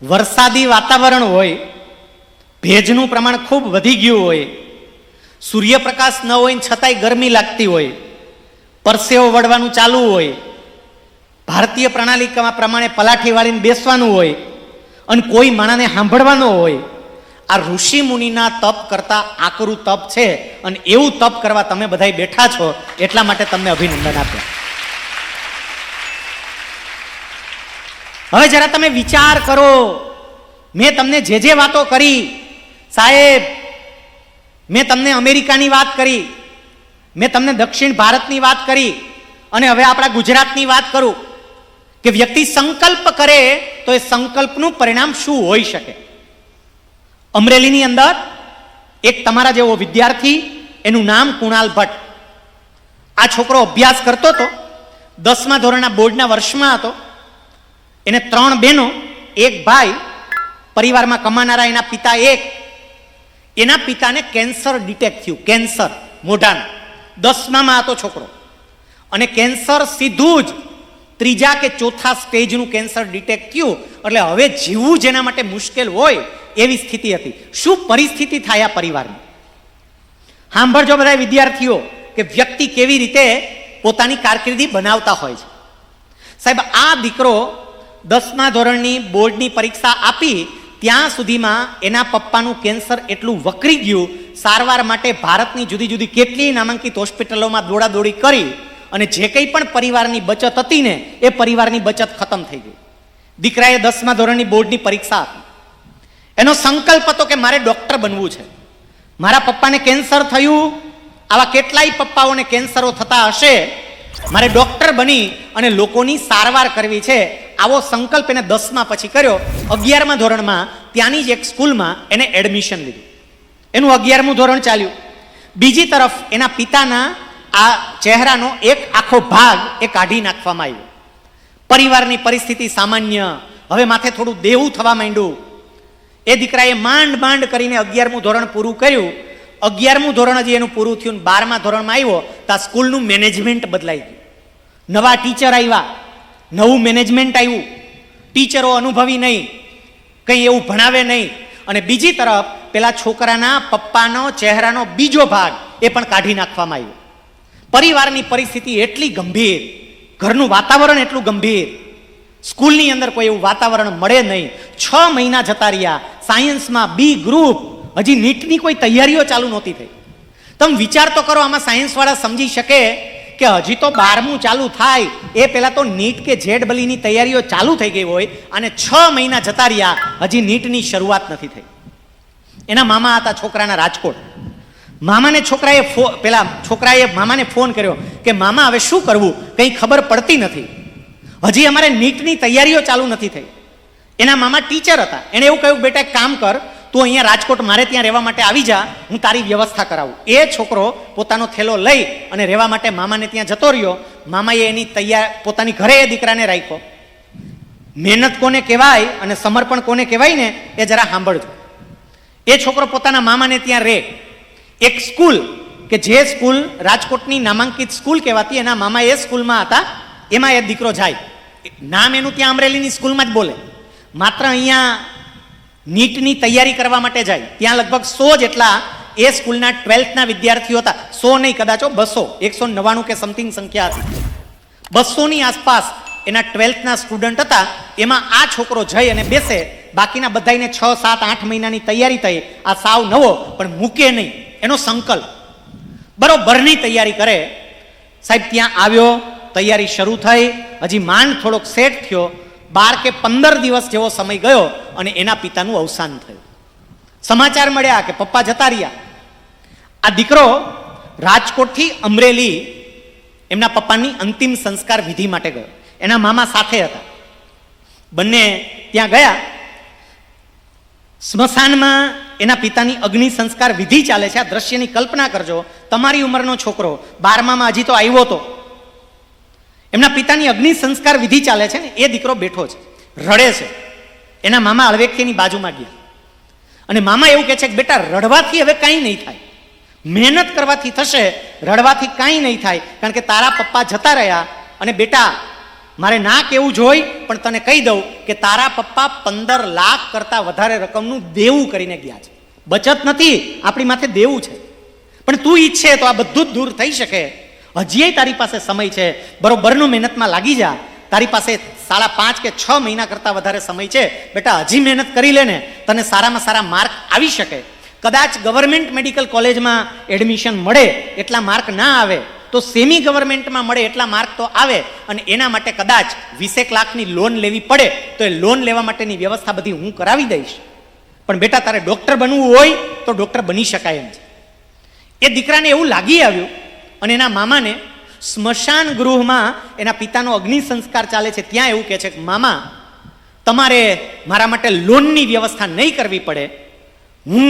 વરસાદી વાતાવરણ હોય, ભેજનું પ્રમાણ ખૂબ વધી ગયું હોય, સૂર્યપ્રકાશ ન હોય છતાંય ગરમી લાગતી હોય, પરસેવો વળવાનું ચાલુ હોય, ભારતીય પ્રણાલિકા પ્રમાણે પલાઠી વાળીને બેસવાનું હોય અને કોઈ માણસને સાંભળવાનો હોય, આ ઋષિ મુનિના તપ કરતા આકરું તપ છે. અને એવું તપ કરવા તમે બધા બેઠા છો એટલા માટે તમને અભિનંદન આપ્યા. હવે જરા તમે વિચાર કરો, મેં તમને જે વાતો કરી સાહેબ, મેં તમને અમેરિકાની વાત કરી, મેં તમને દક્ષિણ ભારતની વાત કરી, અને હવે આપણા ગુજરાતની વાત કરું કે વ્યક્તિ સંકલ્પ કરે તો એ સંકલ્પનું પરિણામ શું હોઈ શકે. અમરેલીની અંદર એક તમારા જેવો વિદ્યાર્થી, એનું નામ કુણાલ ભટ્ટ. આ છોકરો અભ્યાસ કરતો હતો, 10મા ધોરણના બોર્ડના વર્ષમાં હતો. એને 3 બહેનો, એક ભાઈ, પરિવારમાં કમાનારા એના પિતા એક. એના પિતાને કેન્સર ડિટેક્ટ થયું, કેન્સર મોઢાનું. 10મામાં હતો છોકરો, અને કેન્સર સીધું જ 3જા કે 4થા સ્ટેજનું કેન્સર ડિટેક્ટ થયું. એટલે હવે જીવવું જેના માટે મુશ્કેલ હોય એવી સ્થિતિ હતી. શું પરિસ્થિતિ થાય આ પરિવારની? સાંભળજો બધા વિદ્યાર્થીઓ કે વ્યક્તિ કેવી રીતે પોતાની કારકિર્દી બનાવતા હોય છે. સાહેબ, આ દીકરો 10મા ધોરણની બોર્ડની પરીક્ષા આપી ત્યાં સુધીમાં એના પપ્પાનું કેન્સર એટલું વકરી ગયું, સારવાર માટે ભારતની જુદી જુદી કેટલીય નામાંકિત હોસ્પિટલોમાં દોડાદોડી કરી, અને જે કંઈ પણ પરિવારની બચત હતી ને એ પરિવારની બચત ખતમ થઈ ગઈ. દીકરાએ 10મા ધોરણની બોર્ડની પરીક્ષા આપી. એનો સંકલ્પ હતો કે મારે ડોક્ટર બનવું છે. મારા પપ્પાને કેન્સર થયું, આવા કેટલાય પપ્પાઓને કેન્સરો થતા હશે, મારે ડોક્ટર બની અને લોકોની સારવાર કરવી છે. આવો સંકલ્પ એને 10મા પછી કર્યો. 11મા ધોરણમાં ત્યાંની જ એક સ્કૂલમાં એને એડમિશન લીધું. એનું 11મું ધોરણ ચાલ્યું. બીજી તરફ એના પિતાના આ ચહેરાનો એક આખો ભાગ એ કાઢી નાખવામાં આવ્યો. પરિવારની પરિસ્થિતિ સામાન્ય, હવે માથે થોડું દેવું થવા માંડ્યું. એ દીકરાએ માંડ કરીને 11મું ધોરણ પૂરું કર્યું. 11મું ધોરણ હજી એનું પૂરું થયું, 12મા ધોરણમાં આવ્યો તો આ સ્કૂલનું મેનેજમેન્ટ બદલાઈ ગયું. નવા ટીચર આવ્યા, નવું મેનેજમેન્ટ આવ્યું, ટીચરો અનુભવી નહીં, કંઈ એવું ભણાવે નહીં. અને બીજી તરફ પેલા છોકરાના પપ્પાનો ચહેરાનો બીજો ભાગ એ પણ કાઢી નાખવામાં આવ્યો. પરિવારની પરિસ્થિતિ એટલી ગંભીર, ઘરનું વાતાવરણ એટલું ગંભીર, સ્કૂલની અંદર કોઈ એવું વાતાવરણ મળે નહીં. 6 મહિના જતા રહ્યા. સાયન્સમાં બી ગ્રુપ, હજી નીટની કોઈ તૈયારીઓ ચાલુ નહોતી થઈ. તમે વિચાર તો કરો, આમાં સાયન્સવાળા સમજી શકે કે હજી તો 12મું ચાલુ થાય એ પહેલા તો નીટ કે જેડબલીની તૈયારીઓ ચાલુ થઈ ગઈ હોય, અને 6 મહિના જતા રહ્યા, હજી નીટની શરૂઆત નથી થઈ. એના મામા હતા છોકરાના રાજકોટ. મામાને છોકરાએ મામાને ફોન કર્યો કે મામા હવે શું કરવું, કંઈ ખબર પડતી નથી, હજી અમારે નીટની તૈયારીઓ ચાલુ નથી થઈ. એના મામા ટીચર હતા. એણે એવું કહ્યું, બેટા એક કામ કર, તું અહીંયા રાજકોટ મારે ત્યાં રહેવા માટે આવી જા, હું તારી વ્યવસ્થા કરાવું. એ છોકરો પોતાનો થેલો લઈ અને રહેવા માટે મામાને ત્યાં જતો રહ્યો. મામાએ એની પોતાની ઘરે એ દીકરાને રાખ્યો. મહેનત કોને કહેવાય અને સમર્પણ કોને કહેવાય ને એ જરા સાંભળજો. એ છોકરો પોતાના મામાને ત્યાં રહે. એક સ્કૂલ કે જે સ્કૂલ રાજકોટની નામાંકિત સ્કૂલ કહેવાતી, એના મામા એ સ્કૂલમાં હતા, એમાં એ દીકરો જાય. નામ એનું ત્યાં અમરેલીની સ્કૂલમાં જ બોલે. માત્ર અહીંયા નીટની તૈયારી કરવા માટે જાય. ત્યાં લગભગ 100 જેટલા એ સ્કૂલના 12થના વિદ્યાર્થીઓ હતા. 100 નહીં, કદાચો 200, 199 કે સમથિંગ સંખ્યા હતી. 200ની આસપાસ એના 12થના સ્ટુડન્ટ હતા. એમાં આ છોકરો જઈ અને બેસે. બાકીના બધાને 6, 7, 8 મહિનાની તૈયારી થઈ. આ સાવ નવો, પણ મૂકે નહીં, એનો સંકલ્પ. બરોબરની તૈયારી કરે. સાહેબ ત્યાં આવ્યો, તૈયારી શરૂ થઈ, હજી માંડ થોડોક સેટ થયો. 12 કે 15 દિવસ જેવો સમય ગયો અને એના પિતાનું અવસાન થયું. સમાચાર મળ્યા કે પપ્પા જતા રહ્યા. આ દીકરો રાજકોટથી અમરેલી એમના પપ્પાની અંતિમ સંસ્કાર વિધિ માટે ગયો. એના મામા સાથે હતા. બંને ત્યાં ગયા. સ્મશાનમાં એના પિતાની અગ્નિ સંસ્કાર વિધિ ચાલે છે. આ દ્રશ્યની કલ્પના કરજો. તમારી ઉંમરનો છોકરો 12મામાં હજી તો આવ્યો હતો. એમના પિતાની અગ્નિ સંસ્કાર વિધિ ચાલે છે ને એ દીકરો બેઠો છે, રડે છે. એના મામા હળવેકની બાજુમાં ગયા અને મામા એવું કહે છે કે બેટા, રડવાથી હવે કાંઈ નહીં થાય, મહેનત કરવાથી થશે, રડવાથી કાંઈ નહીં થાય, કારણ કે તારા પપ્પા જતા રહ્યા અને બેટા મારે ના કેવું જોઈ, પણ તને કહી દઉં કે તારા પપ્પા 15 લાખ કરતા વધારે રકમનું દેવું કરીને ગયા છે. બચત નથી, આપણી માથે દેવું છે. પણ તું ઈચ્છે તો આ બધું જ દૂર થઈ શકે. હજી તારી પાસે સમય છે, બરોબરનું મહેનતમાં લાગી જા. તારી પાસે 5.5 કે 6 મહિના કરતા વધારે સમય છે. બેટા હજી મહેનત કરી લે ને, તને સારામાં સારા માર્ક આવી શકે. કદાચ ગવર્મેન્ટ મેડિકલ કોલેજમાં એડમિશન મળે એટલા માર્ક ના આવે તો સેમી ગવર્મેન્ટમાં મળે એટલા માર્ક તો આવે. અને એના માટે કદાચ 20 લાખની લોન લેવી પડે તો એ લોન લેવા માટેની વ્યવસ્થા બધી હું કરાવી દઈશ. પણ બેટા તારે ડૉક્ટર બનવું હોય તો ડૉક્ટર બની શકાય એમ છે. એ દીકરાને એવું લાગી આવ્યું અને એના મામાને સ્મશાન ગૃહમાં એના પિતાનો અગ્નિ સંસ્કાર ચાલે છે, ત્યાં એવું કહે છે કે મામા, તમારે મારા માટે લોનની વ્યવસ્થા નહીં કરવી પડે. હું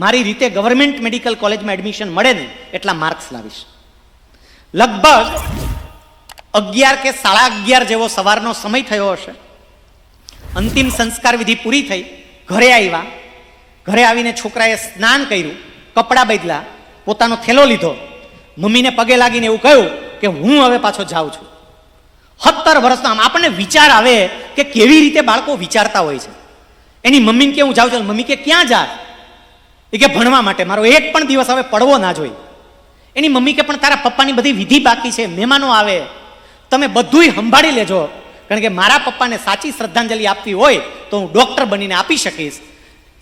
મારી રીતે ગવર્મેન્ટ મેડિકલ કોલેજમાં એડમિશન મળે ને એટલા માર્ક્સ લાવીશ. લગભગ 11 કે 11:30 જેવો સવારનો સમય થયો હશે. અંતિમ સંસ્કાર વિધિ પૂરી થઈ, ઘરે આવ્યા. ઘરે આવીને છોકરાએ સ્નાન કર્યું, કપડાં બદલ્યા, પોતાનો થેલો લીધો, મમ્મીને પગે લાગીને એવું કહ્યું કે હું હવે પાછો જાઉં છું. 17 વર્ષનો. આમ આપણને વિચાર આવે કે કેવી રીતે બાળકો વિચારતા હોય છે. એની મમ્મીને કે હું જાઉં છું. મમ્મી કે ક્યાં જાય? એ કે ભણવા માટે, મારો એક પણ દિવસ હવે પડવો ના જોઈએ. એની મમ્મી કે પણ તારા પપ્પાની બધી વિધિ બાકી છે, મહેમાનો આવે, તમે બધુંય સંભાળી લેજો, કારણ કે મારા પપ્પાને સાચી શ્રદ્ધાંજલિ આપવી હોય તો હું ડૉક્ટર બનીને આપી શકીશ.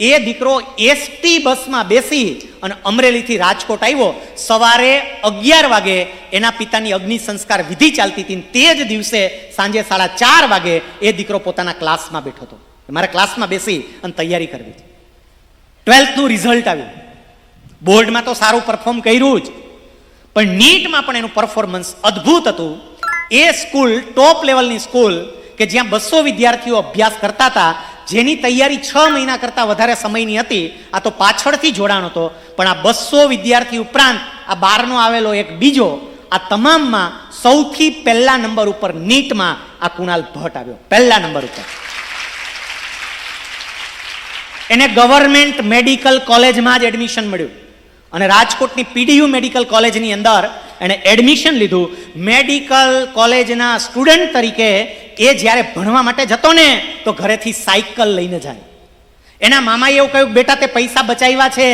એ દીકરો એસટી બસમાં બેસી અને અમરેલીથી રાજકોટ આવ્યો. સવારે 11 વાગે એના પિતાની અગ્નિ સંસ્કાર વિધિ ચાલતી હતી. તે જ દિવસે સાંજે 4:30 વાગે એ દીકરો પોતાના ક્લાસમાં બેઠો હતો. મારે ક્લાસમાં બેસી અને તૈયારી કરવી છે. 12થનું રિઝલ્ટ આવ્યું. બોર્ડમાં તો સારું પરફોર્મ કર્યું જ, પણ નીટમાં પણ એનું પરફોર્મન્સ અદ્ભુત હતું. એ સ્કૂલ ટોપ લેવલની સ્કૂલ કે જ્યાં 200 વિદ્યાર્થીઓ અભ્યાસ કરતા હતા, જેની તૈયારી 6 મહિના કરતાં વધારે સમયની હતી. આ તો પાછળથી જોડાણ હતો, પણ આ 200 વિદ્યાર્થી ઉપરાંત આ 12નો આવેલો એક બીજો, આ તમામમાં સૌથી પહેલા નંબર ઉપર નીટમાં આ કુણાલ ભટ્ટ આવ્યો, પહેલા નંબર ઉપર. એને ગવર્મેન્ટ મેડિકલ કોલેજમાં જ એડમિશન મળ્યું અને રાજકોટની પીડીયુ મેડિકલ કોલેજની અંદર એણે એડમિશન લીધું. મેડિકલ કોલેજના સ્ટુડન્ટ તરીકે એ જ્યારે ભણવા માટે જતો ને તો ઘરેથી સાયકલ લઈને જાય. એના મામાએ એવું કહ્યું, બેટા તે પૈસા બચાવ્યા છે,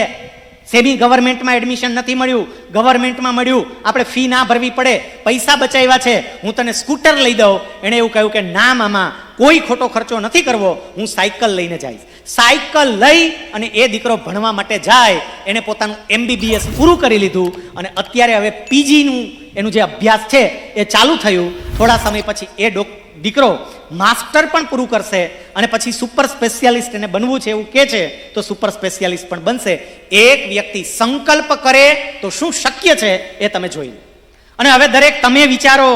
સેમી ગવર્મેન્ટમાં એડમિશન નથી મળ્યું, ગવર્મેન્ટમાં મળ્યું, આપણે ફી ના ભરવી પડે, પૈસા બચાવ્યા છે, હું તને સ્કૂટર લઈ દઉં. એણે એવું કહ્યું કે ના મામા, કોઈ ખોટો ખર્ચો નથી કરવો, હું સાયકલ લઈને જઈશ. સાયકલ લઈ અને એ દીકરો ભણવા માટે જાય. એને પોતાનું MBBS પૂરું કરી લીધું અને અત્યારે હવે PGનું એનું જે અભ્યાસ છે એ ચાલુ થયું. થોડા સમય પછી એ દીકરો માસ્ટર પણ પૂરું કરશે અને પછી સુપર સ્પેશિયાલિસ્ટ એને બનવું છે એવું કહે છે તો સુપર સ્પેશિયાલિસ્ટ પણ બનશે. એક વ્યક્તિ સંકલ્પ કરે તો શું શક્ય છે એ તમે જોઈ લો. અને હવે દરેક તમે વિચારો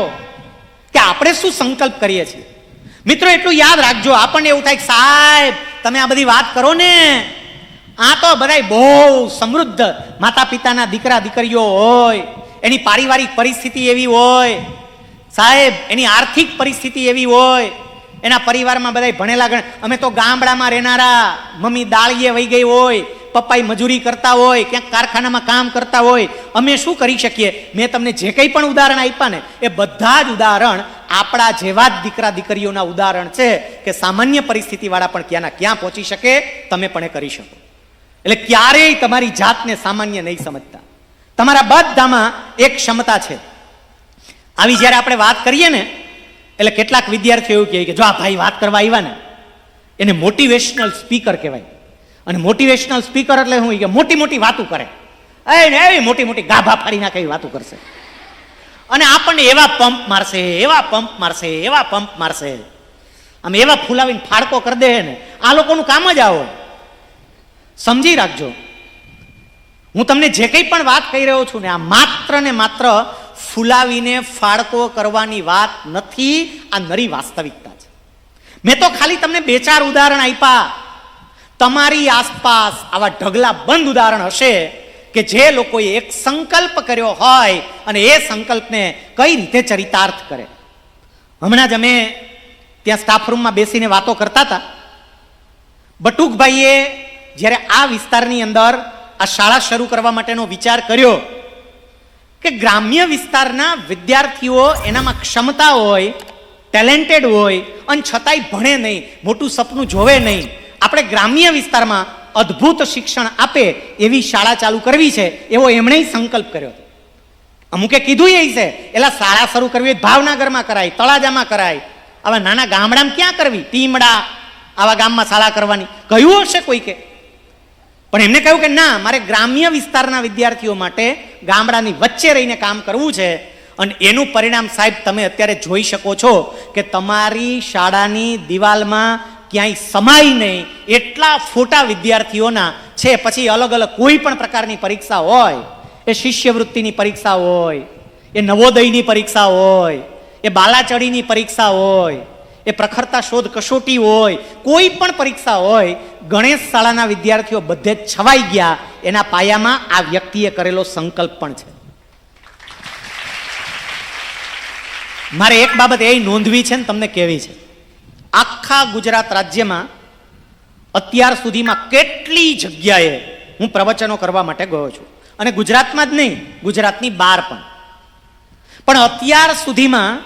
કે આપણે શું સંકલ્પ કરીએ છીએ. મિત્રો એટલું યાદ રાખજો, આપણને એવું થાય કે સાહેબ તમે આ બધી વાત કરો ને, આ તો બધાય બહુ સમૃદ્ધ માતા પિતાના દીકરા દીકરીઓ હોય, એની પારિવારિક પરિસ્થિતિ એવી હોય, સાહેબ એની આર્થિક પરિસ્થિતિ એવી હોય, એના પરિવારમાં બધાય ભણેલા. અમે તો ગામડામાં રહેનારા, મમ્મી દાળીએ વહી ગઈ હોય, પપ્પાઈ મજૂરી કરતા હોય, ક્યાંક કારખાનામાં કામ કરતા હોય, અમે શું કરી શકીએ? મેં તમને જે કંઈ પણ ઉદાહરણ આપ્યા ને એ બધા જ ઉદાહરણ આપણા જેવા જ દીકરા દીકરીઓના ઉદાહરણ છે કે સામાન્ય પરિસ્થિતિવાળા પણ ક્યાંના ક્યાં પહોંચી શકે, તમે પણ એ કરી શકો. એટલે ક્યારેય તમારી જાતને સામાન્ય નહીં સમજતા. તમારા બધામાં એક ક્ષમતા છે. આવી જ્યારે આપણે વાત કરીએ ને એટલે કેટલાક વિદ્યાર્થીઓ એવું કહે કે જો આ ભાઈ વાત કરવા આવ્યા ને એને મોટિવેશનલ સ્પીકર કહેવાય. અને મોટિવેશનલ સ્પીકર એટલે શું કે મોટી મોટી વાતો કરે, એવી મોટી મોટી ગાભા ફાડી નાખે એવી વાતો કરશે અને આપણને એવા પંપ મારશે, એવા પંપ મારશે, એવા પંપ મારશે, આમ એવા ફૂલાવીને ફાડકો કરી દે ને. આ લોકોનું કામ જ આવો. સમજી રાખજો, હું તમને જે કંઈ પણ વાત કહી રહ્યો છું ને આ માત્ર ને માત્ર ફૂલાવીને ફાડકો કરવાની વાત નથી, આ નરી વાસ્તવિકતા છે. મેં તો ખાલી તમને 2-4 ઉદાહરણ આપ્યા. તમારી આસપાસ આવા ઢગલા બંધ ઉદાહરણ હશે કે જે લોકોએ એક સંકલ્પ કર્યો હોય અને એ સંકલ્પને કઈ રીતે ચરિતાર્થ કરે. હમણાં જ અમે ત્યાં સ્ટાફ રૂમમાં બેસીને વાતો કરતા હતા. બટુકભાઈએ જ્યારે આ વિસ્તારની અંદર આ શાળા શરૂ કરવા માટેનો વિચાર કર્યો કે ગ્રામ્ય વિસ્તારના વિદ્યાર્થીઓ એનામાં ક્ષમતા હોય ટેલેન્ટેડ હોય અને છતાંય ભણે નહીં, મોટું સપનું જોવે નહીં, આપણે ગ્રામ્ય વિસ્તારમાં અદ્ભુત શિક્ષણ આપે એવી શાળા ચાલુ કરવી છે એવો એમણે સંકલ્પ કર્યો. અમુકે કીધું એ છે એલા શાળા શરૂ કરવી હોય ભાવનગરમાં કરાય, તળાજામાં કરાય, આવા નાના ગામડામાં ક્યાં કરવી, ટીમડા આવા ગામમાં શાળા કરવાની કહ્યું હશે કોઈ કે? પણ એમને કહ્યું કે ના, મારે ગ્રામ્ય વિસ્તારના વિદ્યાર્થીઓ માટે ગામડાની વચ્ચે રહીને કામ કરવું છે. અને એનું પરિણામ સાહેબ તમે અત્યારે જોઈ શકો છો કે તમારી શાળાની દિવાલમાં ક્યાંય સમાય નહીં એટલા ફોટા વિદ્યાર્થીઓના છે. પછી અલગ અલગ કોઈ પણ પ્રકારની પરીક્ષા હોય, એ શિષ્યવૃત્તિની પરીક્ષા હોય, એ નવોદયની પરીક્ષા હોય, એ બાલાચડીની પરીક્ષા હોય, એ પ્રખરતા શોધ કસોટી હોય, કોઈ પણ પરીક્ષા હોય, ગણેશ શાળાના વિદ્યાર્થીઓ બધે જ છવાઈ ગયા. એના પાયામાં આ વ્યક્તિએ કરેલો સંકલ્પ પણ છે. મારે એક બાબત એ નોંધવી છે ને તમને કહેવી છે. આખા ગુજરાત રાજ્યમાં અત્યાર સુધીમાં કેટલી જગ્યાએ હું પ્રવચનો કરવા માટે ગયો છું, અને ગુજરાતમાં જ નહીં, ગુજરાતની બહાર પણ અત્યાર સુધીમાં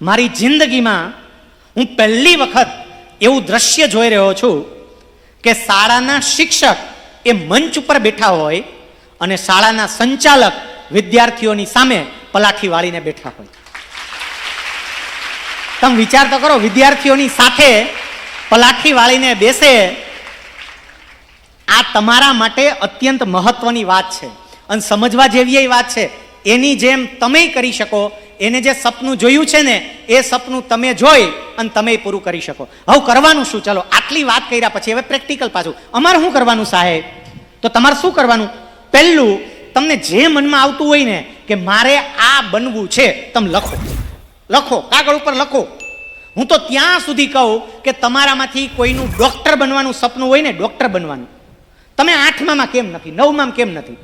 મારી જિંદગીમાં હું પહેલી વખત એવું દ્રશ્ય જોઈ રહ્યો છું કે શાળાના શિક્ષક એ મંચ ઉપર બેઠા હોય અને શાળાના સંચાલક વિદ્યાર્થીઓની સામે પલાઠી વાળીને બેઠા હોય. તમે વિચાર તો કરો, વિદ્યાર્થીઓની સાથે પલાઠી વાળીને બેસે. આ તમારા માટે અત્યંત મહત્વની વાત છે અને સમજવા જેવી વાત છે. એની જેમ તમે કરી શકો, એને જે સપનું જોયું છે ને એ સપનું તમે જોઈ અને તમે પૂરું કરી શકો. હવે કરવાનું શું? ચલો આટલી વાત કર્યા પછી હવે પ્રેક્ટિકલ પાછું અમારે શું કરવાનું સાહેબ? તો તમારે શું કરવાનું? પહેલું, તમને જે મનમાં આવતું હોય ને કે મારે આ બનવું છે, તમે લખો, કાગળ ઉપર લખો. હું તો ત્યાં સુધી કહું કે તમારામાંથી કોઈનું ડોક્ટર બનવાનું સપનું હોય ને, ડોક્ટર બનવાનું, તમે 8માં કેમ નથી, 9માં કેમ નથી?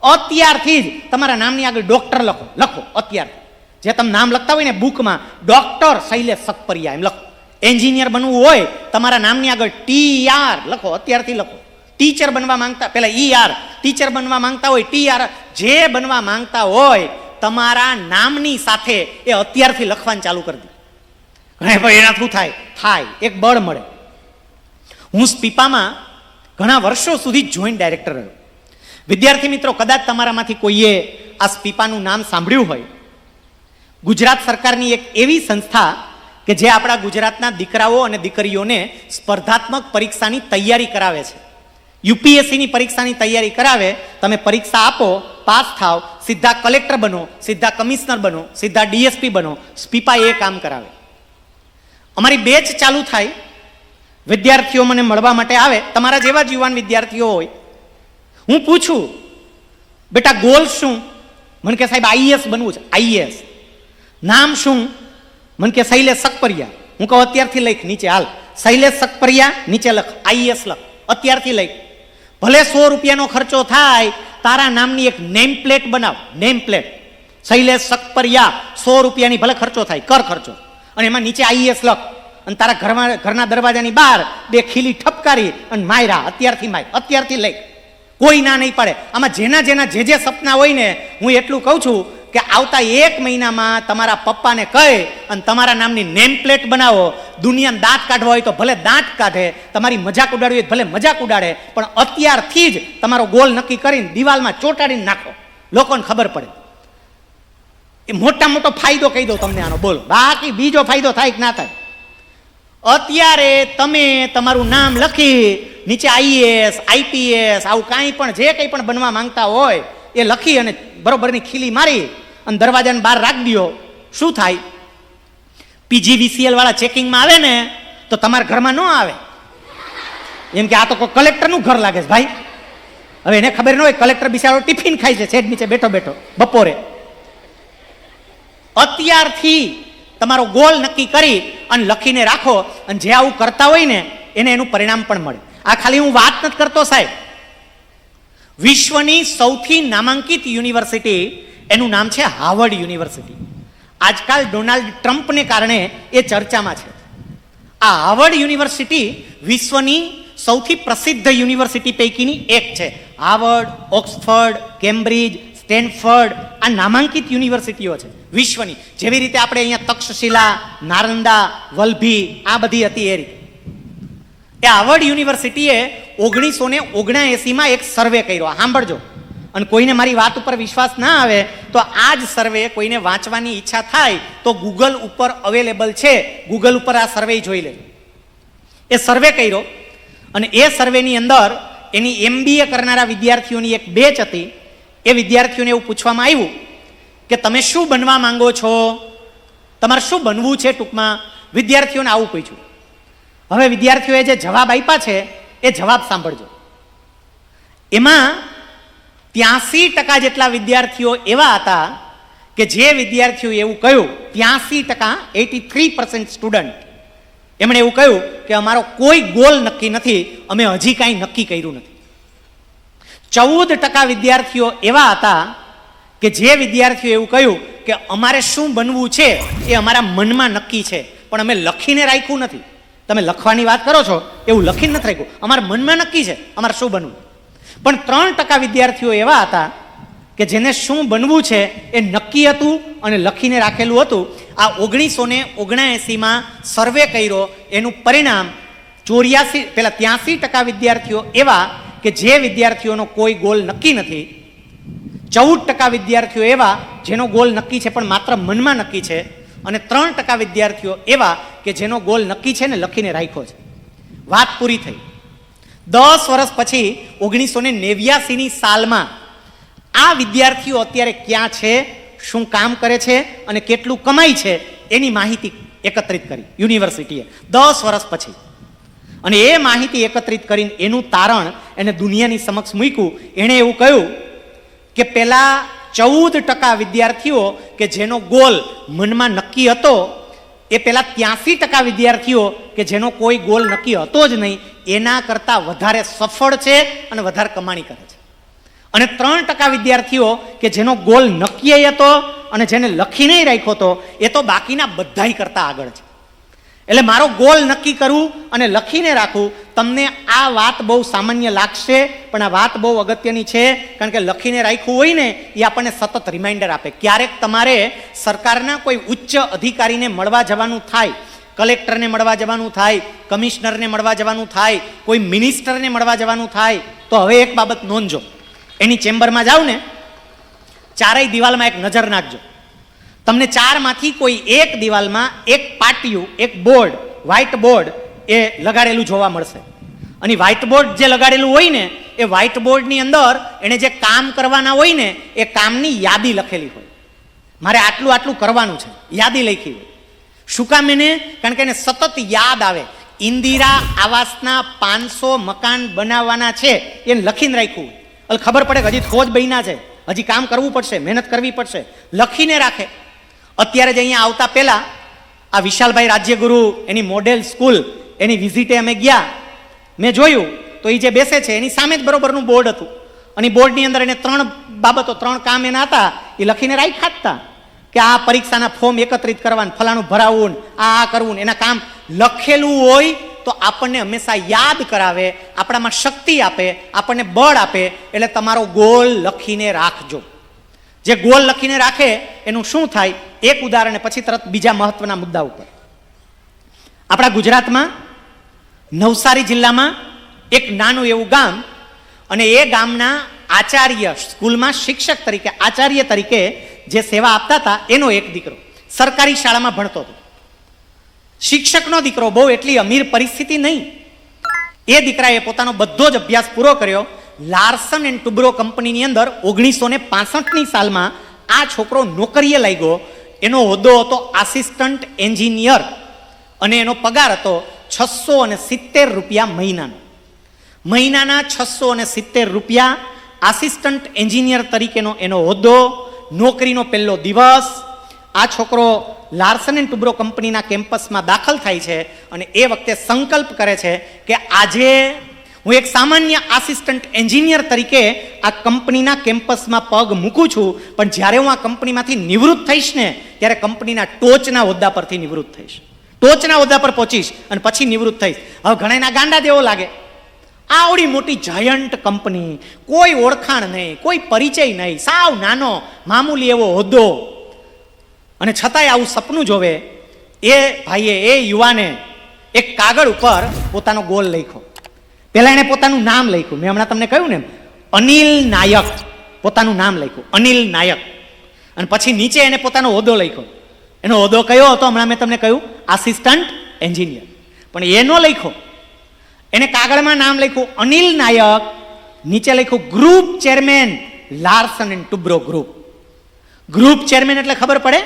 અત્યારથી જ તમારા નામની આગળ ડોક્ટર લખો અત્યારથી. જે તમે નામ લખતા હોય ને બુકમાં, ડોક્ટર શૈલેષ સકપરિયા એમ લખો. એન્જિનિયર બનવું હોય તમારા નામની આગળ TR લખો, અત્યારથી લખો. ટીચર બનવા માંગતા પહેલા ER, ટીચર બનવા માંગતા હોય TR, જે બનવા માંગતા હોય તમારા નામની સાથે એ અત્યારથી લખવાનું ચાલુ કરી દે. ભાઈ એના શું થાય એક બળ મળે. હું સ્પીપામાં ઘણા વર્ષો સુધી જોઈન્ટ ડાયરેક્ટર રહ્યો. વિદ્યાર્થી મિત્રો, કદાચ તમારામાંથી કોઈએ આ સ્પીપાનું નામ સાંભળ્યું હોય. ગુજરાત સરકારની એક એવી સંસ્થા કે જે આપણા ગુજરાતના દીકરાઓ અને દીકરીઓને સ્પર્ધાત્મક પરીક્ષાની તૈયારી કરાવે છે. UPSCની પરીક્ષાની તૈયારી કરાવે. તમે પરીક્ષા આપો, પાસ થાવ, સીધા કલેક્ટર બનો, સીધા કમિશનર બનો, સીધા DSP બનો. સ્પીપા એ કામ કરાવે. અમારી બેચ ચાલુ થાય, વિદ્યાર્થીઓ મને મળવા માટે આવે, તમારા જેવા જ યુવાન વિદ્યાર્થીઓ હોય. હું પૂછું, બેટા ગોલ શું? મને કે સાહેબ IAS બનવું છે. IAS. નામ શું? મને કે શૈલેષ સકપરિયા. હું કહું અત્યારથી લખ નીચે, હાલ શૈલેષ સકપરિયા નીચે લખ, IAS લખ, અત્યારથી લખ. ભલે 100 રૂપિયાનો ખર્ચો થાય, તારા નામની એક નેમ પ્લેટ બનાવ. નેમ પ્લેટ શૈલેષ સકપરિયા, 100 રૂપિયાની ભલે ખર્ચો થાય, કર ખર્ચો, અને એમાં નીચે IAS લખ. અને તારા ઘરના દરવાજાની બહાર 2 ખીલી ઠપકારી અને માયરા, અત્યારથી લઈ. કોઈ ના નહીં પડે. આમાં જેના જે સપના હોય ને, હું એટલું કહું છું કે આવતા 1 મહિનામાં તમારા પપ્પાને કહે અને તમારા નામની નેમ પ્લેટ બનાવો. દુનિયાને દાંત કાઢવા હોય તો ભલે દાંત કાઢે, તમારી મજાક ઉડાડવી હોય ભલે મજાક ઉડાડે, પણ અત્યારથી જ તમારો ગોલ નક્કી કરીને દિવાલમાં ચોંટાડીને નાખો, લોકોને ખબર પડે. એ મોટો ફાયદો કહી દો તમને આનો, બોલો. બાકી બીજો ફાયદો થાય કે ના થાય? અત્યારે તમે તમારું નામ લખી નીચે IAS, IPS, આવું કાંઈ પણ જે કંઈ પણ બનવા માંગતા હોય એ લખી અને બરોબરની ખીલી મારી અને દરવાજાને બહાર રાખી દો. શું થાય? PGVCL વાળા ચેકિંગમાં આવે ને તો તમારા ઘરમાં ન આવે. એમ કે આ તો કોઈ કલેક્ટરનું ઘર લાગે છે ભાઈ. હવે એને ખબર ન હોય, કલેક્ટર બિચારો ટિફિન ખાય છે શેડ નીચે બેઠો બપોરે. અત્યારથી તમારો ગોલ નક્કી કરી અને લખીને રાખો, અને જે આવું કરતા હોય ને એને એનું પરિણામ પણ મળે. આ ખાલી હું વાત નથી કરતો સાહેબ. વિશ્વની સૌથી નામાંકિત યુનિવર્સિટી, એનું નામ છે હાર્વર્ડ યુનિવર્સિટી. આજકાલ ડોનાલ્ડ ટ્રમ્પને કારણે એ ચર્ચામાં છે. આ હાર્વર્ડ યુનિવર્સિટી વિશ્વની સૌથી પ્રસિદ્ધ યુનિવર્સિટી પૈકીની એક છે. હાર્વર્ડ, ઓક્સફર્ડ, કેમ્બ્રિજ, સ્ટેનફર્ડ, આ નામાંકિત યુનિવર્સિટીઓ છે વિશ્વની. જેવી રીતે આપણે અહીંયા તક્ષશિલા, નાલંદા, વલ્ભી આ બધી હતી એ રીતે. એ હાર્વર્ડ યુનિવર્સિટીએ 1979માં એક સર્વે કર્યો. સાંભળજો, અને કોઈને મારી વાત ઉપર વિશ્વાસ ના આવે તો આ જ સર્વે કોઈને વાંચવાની ઈચ્છા થાય તો ગૂગલ ઉપર અવેલેબલ છે, ગૂગલ ઉપર આ સર્વે જોઈ લેજો. એ સર્વે કર્યો અને એ સર્વેની અંદર એની MBA કરનારા વિદ્યાર્થીઓની એક બેચ હતી. એ વિદ્યાર્થીઓને એવું પૂછવામાં આવ્યું કે તમે શું બનવા માંગો છો, તમારે શું બનવું છે ટૂંકમાં. વિદ્યાર્થીઓને આવું પૂછ્યું. હવે વિદ્યાર્થીઓએ જે જવાબ આપ્યા છે એ જવાબ સાંભળજો. એમાં 83% જેટલા વિદ્યાર્થીઓ એવા હતા કે જે વિદ્યાર્થીઓએ એવું કહ્યું, 83%, 83% સ્ટુડન્ટ, એમણે એવું કહ્યું કે અમારો કોઈ ગોલ નક્કી નથી, અમે હજી કાંઈ નક્કી કર્યું નથી. 14% વિદ્યાર્થીઓ એવા હતા કે જે વિદ્યાર્થીઓ એવું કહ્યું કે અમારે શું બનવું છે એ અમારા મનમાં નક્કી છે, પણ અમે લખીને રાખ્યું નથી. તમે લખવાની વાત કરો છો એવું લખીને નથી રાખ્યું, અમારા મનમાં નક્કી છે અમારે શું બનવું. પણ 3% વિદ્યાર્થીઓ એવા હતા કે જેને શું બનવું છે એ નક્કી હતું અને લખીને રાખેલું હતું. આ 1979માં સર્વે કર્યો, એનું પરિણામ 83% વિદ્યાર્થીઓ એવા કે જે વિદ્યાર્થીઓનો કોઈ ગોલ નક્કી નથી, 14% વિદ્યાર્થીઓ એવા જેનો ગોલ નક્કી છે પણ માત્ર મનમાં નક્કી છે, અને 3% વિદ્યાર્થીઓ એવા કે જેનો ગોલ નક્કી છે ને લખીને રાખ્યો છે. વાત પૂરી થઈ. 10 વર્ષ પછી 1989ની સાલમાં આ વિદ્યાર્થીઓ અત્યારે ક્યાં છે, શું કામ કરે છે અને કેટલું કમાય છે એની માહિતી એકત્રિત કરી યુનિવર્સિટીએ 10 વર્ષ પછી. અને એ માહિતી એકત્રિત કરીને એનું તારણ એને દુનિયાની સમક્ષ મૂક્યું. એણે એવું કહ્યું કે પેલા 14% વિદ્યાર્થીઓ કે જેનો ગોલ મનમાં નક્કી હતો, એ પેલા 83% વિદ્યાર્થીઓ કે જેનો કોઈ ગોલ નક્કી હતો જ નહીં, એના કરતાં વધારે સફળ છે અને વધારે કમાણી કરે છે. અને 3% વિદ્યાર્થીઓ કે જેનો ગોલ નક્કી હતો અને જેને લખીને રાખ્યો હતો, એ તો બાકીના બધાય કરતાં આગળ છે. એટલે મારો ગોલ નક્કી કરવું અને લખીને રાખવું. તમને આ વાત બહુ સામાન્ય લાગશે પણ આ વાત બહુ અગત્યની છે, કારણ કે લખીને રાખ્યું હોય ને એ આપણને સતત રિમાઇન્ડર આપે. ક્યારેક તમારે સરકારના કોઈ ઉચ્ચ અધિકારીને મળવા જવાનું થાય, કલેક્ટરને મળવા જવાનું થાય, કમિશનરને મળવા જવાનું થાય, કોઈ મિનિસ્ટરને મળવા જવાનું થાય, તો હવે એક બાબત નોંધજો. એની ચેમ્બરમાં જાઓ ને, ચારેય દિવાલમાં એક નજર નાખજો. તમને 4માંથી કોઈ એક દિવાલમાં એક પાટિયું, એક બોર્ડ, વ્હાઇટ બોર્ડ એ લગાડેલું જોવા મળશે. અને વ્હાઇટ બોર્ડ જે લગાડેલું હોય ને એ વ્હાઇટ બોર્ડની અંદર એને જે કામ કરવાના હોય ને એ કામની યાદી લખેલી હોય. મારે આટલું આટલું કરવાનું છે, યાદી લખી હોય. શું કામ એને? કારણ કે એને સતત યાદ આવે. ઇન્દિરા આવાસના 500 મકાન બનાવવાના છે એને લખીને રાખ્યું. એટલે ખબર પડે કે હજી થોજ બન્યા છે, હજી કામ કરવું પડશે, મહેનત કરવી પડશે, લખીને રાખે. અત્યારે જ અહીંયા આવતા પહેલા આ વિશાલભાઈ રાજ્યગુરુ એની મોડેલ સ્કૂલ એની વિઝિટે અમે ગયા. મેં જોયું તો એ જે બેસે છે એની સામે જ બરોબરનું બોર્ડ હતું. અને બોર્ડની અંદર એને 3 બાબતો, 3 કામ એના હતા, એ લખીને રાખ્યા હતા કે આ પરીક્ષાના ફોર્મ એકત્રિત કરવાનું, ફલાણું ભરાવવું, આ કરવું. એના કામ લખેલું હોય તો આપણને હંમેશા યાદ કરાવે, આપણામાં શક્તિ આપે, આપણને બળ આપે. એટલે તમારો ગોલ લખીને રાખજો. જે ગોલ લખીને રાખે એનું શું થાય, એક ઉદાહરણ પછી તરત બીજા મહત્વના મુદ્દા ઉપર. આપણા ગુજરાતમાં નવસારી જિલ્લામાં એક નાનું એવું ગામ, અને એ ગામના આચાર્ય, સ્કૂલમાં શિક્ષક તરીકે, આચાર્ય તરીકે જે સેવા આપતા હતા, એનો એક દીકરો સરકારી શાળામાં ભણતો હતો. શિક્ષકનો દીકરો, બહુ એટલી અમીર પરિસ્થિતિ નહીં. એ દીકરાએ પોતાનો બધો જ અભ્યાસ પૂરો કર્યો. લાર્સન એન્ડ ટુબ્રો કંપનીની અંદર 1965ની સાલમાં આ છોકરો નોકરીએ લાગ્યો. એનો હોદ્દો હતો આસિસ્ટન્ટ એન્જિનિયર અને એનો પગાર હતો 670 રૂપિયા મહિનાનો. મહિનાના 670 રૂપિયા, આસિસ્ટન્ટ એન્જિનિયર તરીકેનો એનો હોદ્દો, નોકરીનો પહેલો દિવસ. આ છોકરો લાર્સન એન્ડ ટુબ્રો કંપનીના કેમ્પસમાં દાખલ થાય છે અને એ વખતે સંકલ્પ કરે છે કે આજે હું એક સામાન્ય આસિસ્ટન્ટ એન્જિનિયર તરીકે આ કંપનીના કેમ્પસમાં પગ મૂકું છું, પણ જ્યારે હું આ કંપનીમાંથી નિવૃત્ત થઈશ ને ત્યારે કંપનીના ટોચના હોદ્દા પરથી નિવૃત્ત થઈશ, ટોચના હોદ્દા પર પહોંચીશ અને પછી નિવૃત્ત થઈશ. હવે ઘણાના ગાંડા જેવો લાગે, આવડી મોટી જાયન્ટ કંપની, કોઈ ઓળખાણ નહીં, કોઈ પરિચય નહીં, સાવ નાનો મામૂલી એવો હોદ્દો, અને છતાંય આવું સપનું જોવે. એ ભાઈએ, એ યુવાને એક કાગળ ઉપર પોતાનો ગોલ લખ્યો. પહેલા એને પોતાનું નામ લખ્યું. મેં હમણાં તમને કહ્યું ને, અનિલ નાયક, પોતાનું નામ લખ્યું અનિલ નાયક. અને પછી નીચે એને પોતાનો હોદ્દો લખ્યો. એનો હોદ્દો કયો હતો? હમણાં મેં તમને કહ્યું, આસિસ્ટન્ટ એન્જિનિયર. પણ એ નો લખ્યો. એને કાગળમાં નામ લખ્યું અનિલ નાયક, નીચે લખ્યું group chairman Larsen and Toubro group. Group chairman એટલે ખબર પડે,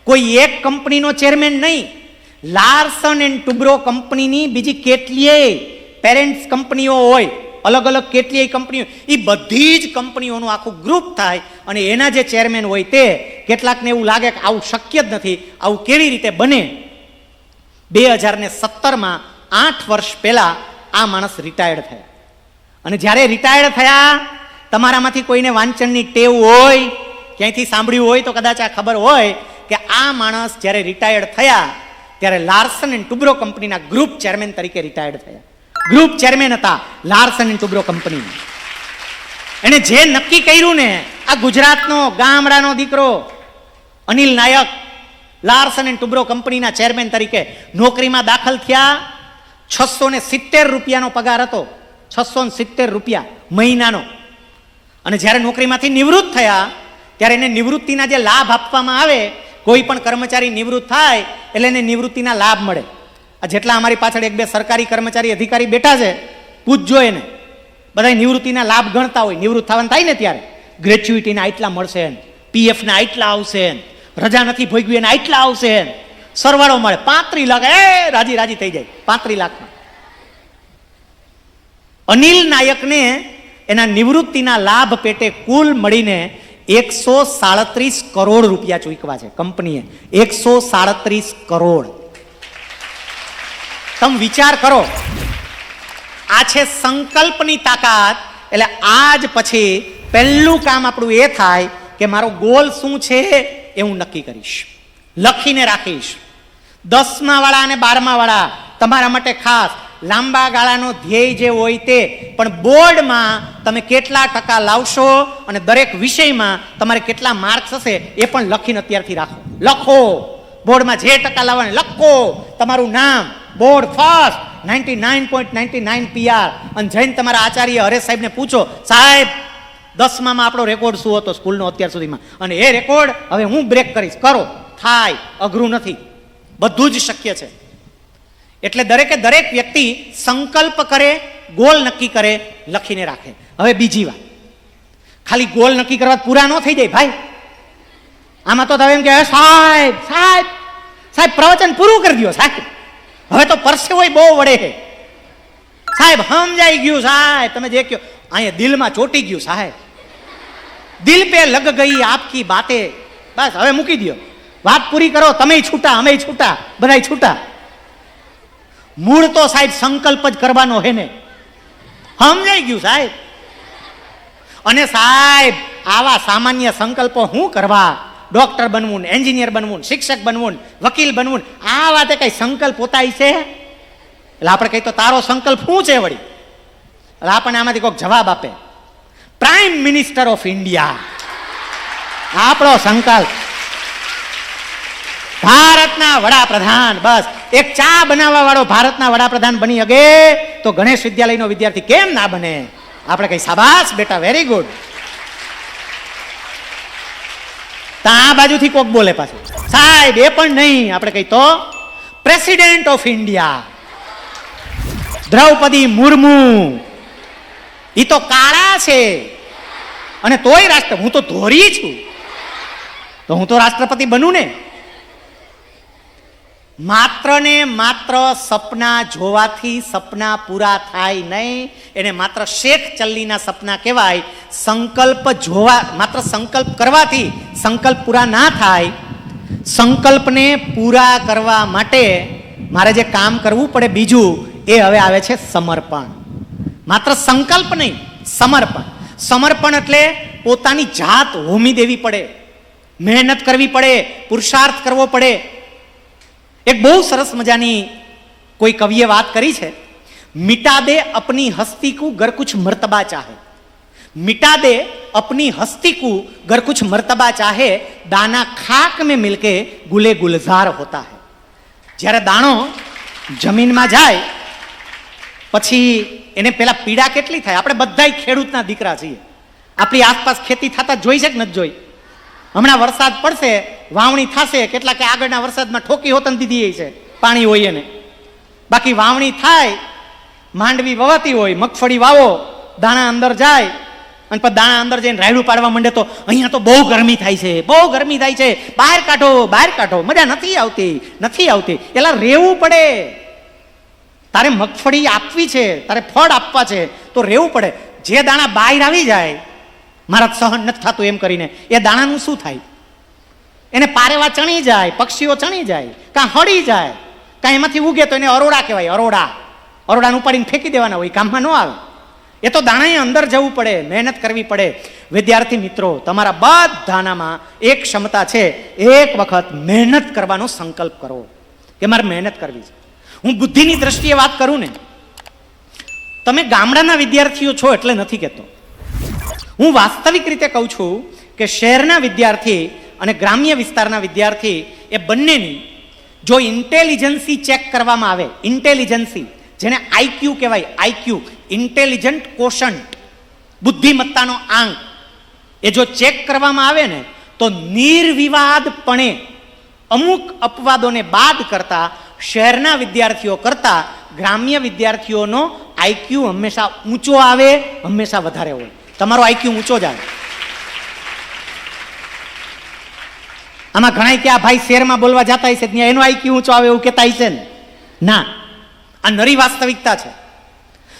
કોઈ એક કંપનીનો ચેરમેન નહીં, લાર્સન એન્ડ ટુબ્રો કંપનીની બીજી કેટલીય પેરેન્ટ્સ કંપનીઓ હોય, અલગ અલગ કેટલીય કંપનીઓ, એ બધી જ કંપનીઓનું આખું ગ્રુપ થાય અને એના જે ચેરમેન હોય તે, કેટલાકને એવું લાગે કે આવું શક્ય જ નથી, આવું કેવી રીતે બને. 2017માં 8 વર્ષ પહેલા આ માણસ રિટાયર્ડ થયા. અને જ્યારે રિટાયર્ડ થયા, તમારામાંથી કોઈને વાંચનની ટેવ હોય, ક્યાંયથી સાંભળ્યું હોય તો કદાચ આ ખબર હોય કે આ માણસ જ્યારે રિટાયર્ડ થયા ત્યારે લાર્સન એન્ડ ટુબ્રો કંપનીના ગ્રુપ ચેરમેન તરીકે રિટાયર્ડ થયા. ગ્રુપ ચેરમેન હતા લાર્સન એન્ડ ટુબ્રો કંપની. એને જે નક્કી કર્યું ને, આ ગુજરાતનો ગામડાનો દીકરો અનિલ નાયક લાર્સન એન્ડ ટુબ્રો કંપનીના ચેરમેન તરીકે નોકરીમાં દાખલ થયા. 670 રૂપિયાનો પગાર હતો, 670 રૂપિયા મહિનાનો. અને જ્યારે નોકરીમાંથી નિવૃત્ત થયા ત્યારે એને નિવૃત્તિના જે લાભ આપવામાં આવે, કોઈ પણ કર્મચારી નિવૃત્ત થાય એટલે એને નિવૃત્તિના લાભ મળે. આ જેટલા અમારી પાછળ 1-2 સરકારી કર્મચારી અધિકારી બેઠા છે, પૂછજો એને, બધા નિવૃત્તિના લાભ ગણતા હોય. નિવૃત્ત થવાનું થાય ને ત્યારે ગ્રેચ્યુઇટીના આટલા મળશે, પીએફના આટલા આવશે, રજા નથી ભોગવી એને આટલા આવશે, સરવાળો મળે 35 લાખ. રાજી રાજી થઈ જાય 35 લાખમાં. અનિલ નાયકને એના નિવૃત્તિના લાભ પેટે કુલ મળીને 137 કરોડ રૂપિયા ચૂકવા છે કંપનીએ. 137 કરોડ. તમે વિચાર કરો, આ છે સંકલ્પની તાકાત. એટલે આજ પછી પહેલું કામ આપણું એ થાય કે મારો ગોલ શું છે એ હું નક્કી કરીશ, લખીને રાખીશ. 10મા વાળા અને 12મા વાળા તમારા માટે ખાસ લાંબા ગાળાનો ધ્યેય જે હોય તે, પણ બોર્ડમાં તમે કેટલા ટકા લાવશો અને દરેક વિષયમાં તમારે કેટલા માર્ક્સ હશે એ પણ લખીને અત્યારથી રાખો. લખો, બોર્ડમાં જે ટકા લાવવાને લખો, તમારું નામ, બોર્ડ ફર્સ્ટ 99.99 PR. અને જઈને તમારા આચાર્ય હરેશ સાહેબને પૂછો, સાહેબ 10માં આપણો રેકોર્ડ શું હતો સ્કૂલનો અત્યાર સુધીમાં, અને એ રેકોર્ડ હવે હું બ્રેક કરીશ. કરો, થાય, અઘરું નથી, બધું જ શક્ય છે. એટલે દરેકે દરેક વ્યક્તિ સંકલ્પ કરે, ગોલ નક્કી કરે, લખીને રાખે. હવે બીજી વાત, ખાલી ગોલ નક્કી કરવા પૂરા ન થઈ જાય ભાઈ. આમાં તો તમે એમ કે સાહેબ સાહેબ સાહેબ પ્રવચન પૂરું કરી દો સાહેબ, હવે તો પરસેવો બહુ વળે છે સાહેબ, સમજાઈ ગયું સાહેબ, તમે જે કહો અહીંયા દિલમાં ચોટી ગયું સાહેબ, દિલ પે લગ ગઈ આપકી બાતે, બસ હવે મૂકી દો, વાત પૂરી કરો, તમે છૂટા અમે છૂટા, બધા છૂટા. મૂળ તો સાહેબ સંકલ્પ જ કરવાનો હે ને, સમજાઈ ગયું સાહેબ. અને સાહેબ આવા સામાન્ય સંકલ્પો શું કરવા? ડોક્ટર બનવું, એન્જિનિયર બનવું, શિક્ષક બનવું, વકીલ બનવું, આ વાતે કઈ સંકલ્પ પોતાય છે? એટલે આપણે કહીએ તો તારો સંકલ્પ શું છે વળી? એટલે આપણને આમાંથી કોઈક જવાબ આપે, પ્રાઇમ મિનિસ્ટર ઓફ ઇન્ડિયા આપણો સંકલ્પ, ભારતના વડાપ્રધાન. બસ એક ચા બનાવવા વાળો ભારતના વડાપ્રધાન બની શકે તો ગણેશ વિદ્યાલયનો વિદ્યાર્થી કેમ ના બને? આપણે કઈ શાબાશ બેટા, વેરી ગુડ. આ બાજુથી કોક બોલે પાછું સાહેબ એ પણ નહીં, આપણે કઈ તો president of India Draupadi Murmu, એ તો કાળા છે અને તોય રાષ્ટ્ર, હું તો ધોરી છું તો હું તો રાષ્ટ્રપતિ બનું ને. માત્ર ને માત્ર સપના જોવાથી સપના પૂરા થાય નહીં, એને માત્ર શેખ ચલ્લીના સપના કહેવાય. સંકલ્પ જોવા, માત્ર સંકલ્પ કરવાથી સંકલ્પ પૂરા ના થાય. સંકલ્પને પૂરા કરવા માટે મારે જે કામ કરવું પડે બીજું, એ હવે આવે છે સમર્પણ. માત્ર સંકલ્પ નહીં, સમર્પણ. સમર્પણ એટલે પોતાની જાત હોમી દેવી પડે, મહેનત કરવી પડે, પુરુષાર્થ કરવો પડે. એક બહુ સરસ મજાની કોઈ કવિએ વાત કરી છે, मिटा दे अपनी हस्ती को गर कुछ मर्तबा चाहे, मिटा दे अपनी हस्ती को गर कुछ मर्तबा चाहे, दाना खाक में मिलके गुले गुलजार होता है. જ્યારે દાણો જમીનમાં જાય પછી એને પેલા પીડા કેટલી થાય. આપણે બધાય ખેડૂતના દીકરા છીએ. આપણી આસપાસ ખેતી થતા જોઈ છે કે નથી જોઈ? હમણાં વરસાદ પડશે, વાવણી થશે, કેટલા કે આગળના વરસાદમાં ઠોકી હોતન દીધી છે, પાણી હોય એને. બાકી વાવણી થાય, માંડવી વવાતી હોય, મગફળી વાવો, દાણા અંદર જાય અને પછી દાણા અંદર જઈને રાયડું પાડવા માંડે તો અહીંયા તો બહુ ગરમી થાય છે, બહુ ગરમી થાય છે, બહાર કાઢો, બહાર કાઢો, મજા નથી આવતી, નથી આવતી. એલા રહેવું પડે. તારે મગફળી આપવી છે, તારે ફળ આપવા છે તો રહેવું પડે. જે દાણા બહાર આવી જાય, મારા સહન નથી થતું એમ કરીને, એ દાણાનું શું થાય? એને પારેવા ચણી જાય, પક્ષીઓ ચણી જાય, કાં હળી જાય, કાં એમાંથી ઉગે તો એને અરોડા કહેવાય. અરોડાને ઉપાડીને ફેંકી દેવાના હોય, કામમાં ન આવે. એ તો દાણાએ અંદર જવું પડે, મહેનત કરવી પડે. વિદ્યાર્થી મિત્રો, તમારા બધાનામાં એક ક્ષમતા છે, એક વખત મહેનત કરવાનો સંકલ્પ કરો કે મારે મહેનત કરવી છે. હું બુદ્ધિની દ્રષ્ટિએ વાત કરું ને, તમે ગામડાના વિદ્યાર્થીઓ છો એટલે નથી કહેતો. હું વાસ્તવિક રીતે કહું છું કે શહેરના વિદ્યાર્થી અને ગ્રામ્ય વિસ્તારના વિદ્યાર્થી એ બંનેની જો ઇન્ટેલિજન્સી ચેક કરવામાં આવે, ઇન્ટેલિજન્સી જેને આઈક્યુ કહેવાય, આઈક્યુ ઇન્ટેલિજન્ટ કોશન્ટ, બુદ્ધિમત્તાનો આંક, એ જો ચેક કરવામાં આવે ને તો નિર્વિવાદપણે અમુક અપવાદોને બાદ કરતા શહેરના વિદ્યાર્થીઓ કરતા ગ્રામ્ય વિદ્યાર્થીઓનો આઈક્યુ હંમેશા ઊંચો આવે, હંમેશા વધારે હોય. તમારો આઈક્યુ ઊંચો જ આવે. આમાં ઘણા કે આ ભાઈ શહેરમાં બોલવા જતા હશે ત્યાં એનો આઈક્યુ ઊંચો આવે એવું કહેતા હશે ને? ના, આ નરી વાસ્તવિકતા છે.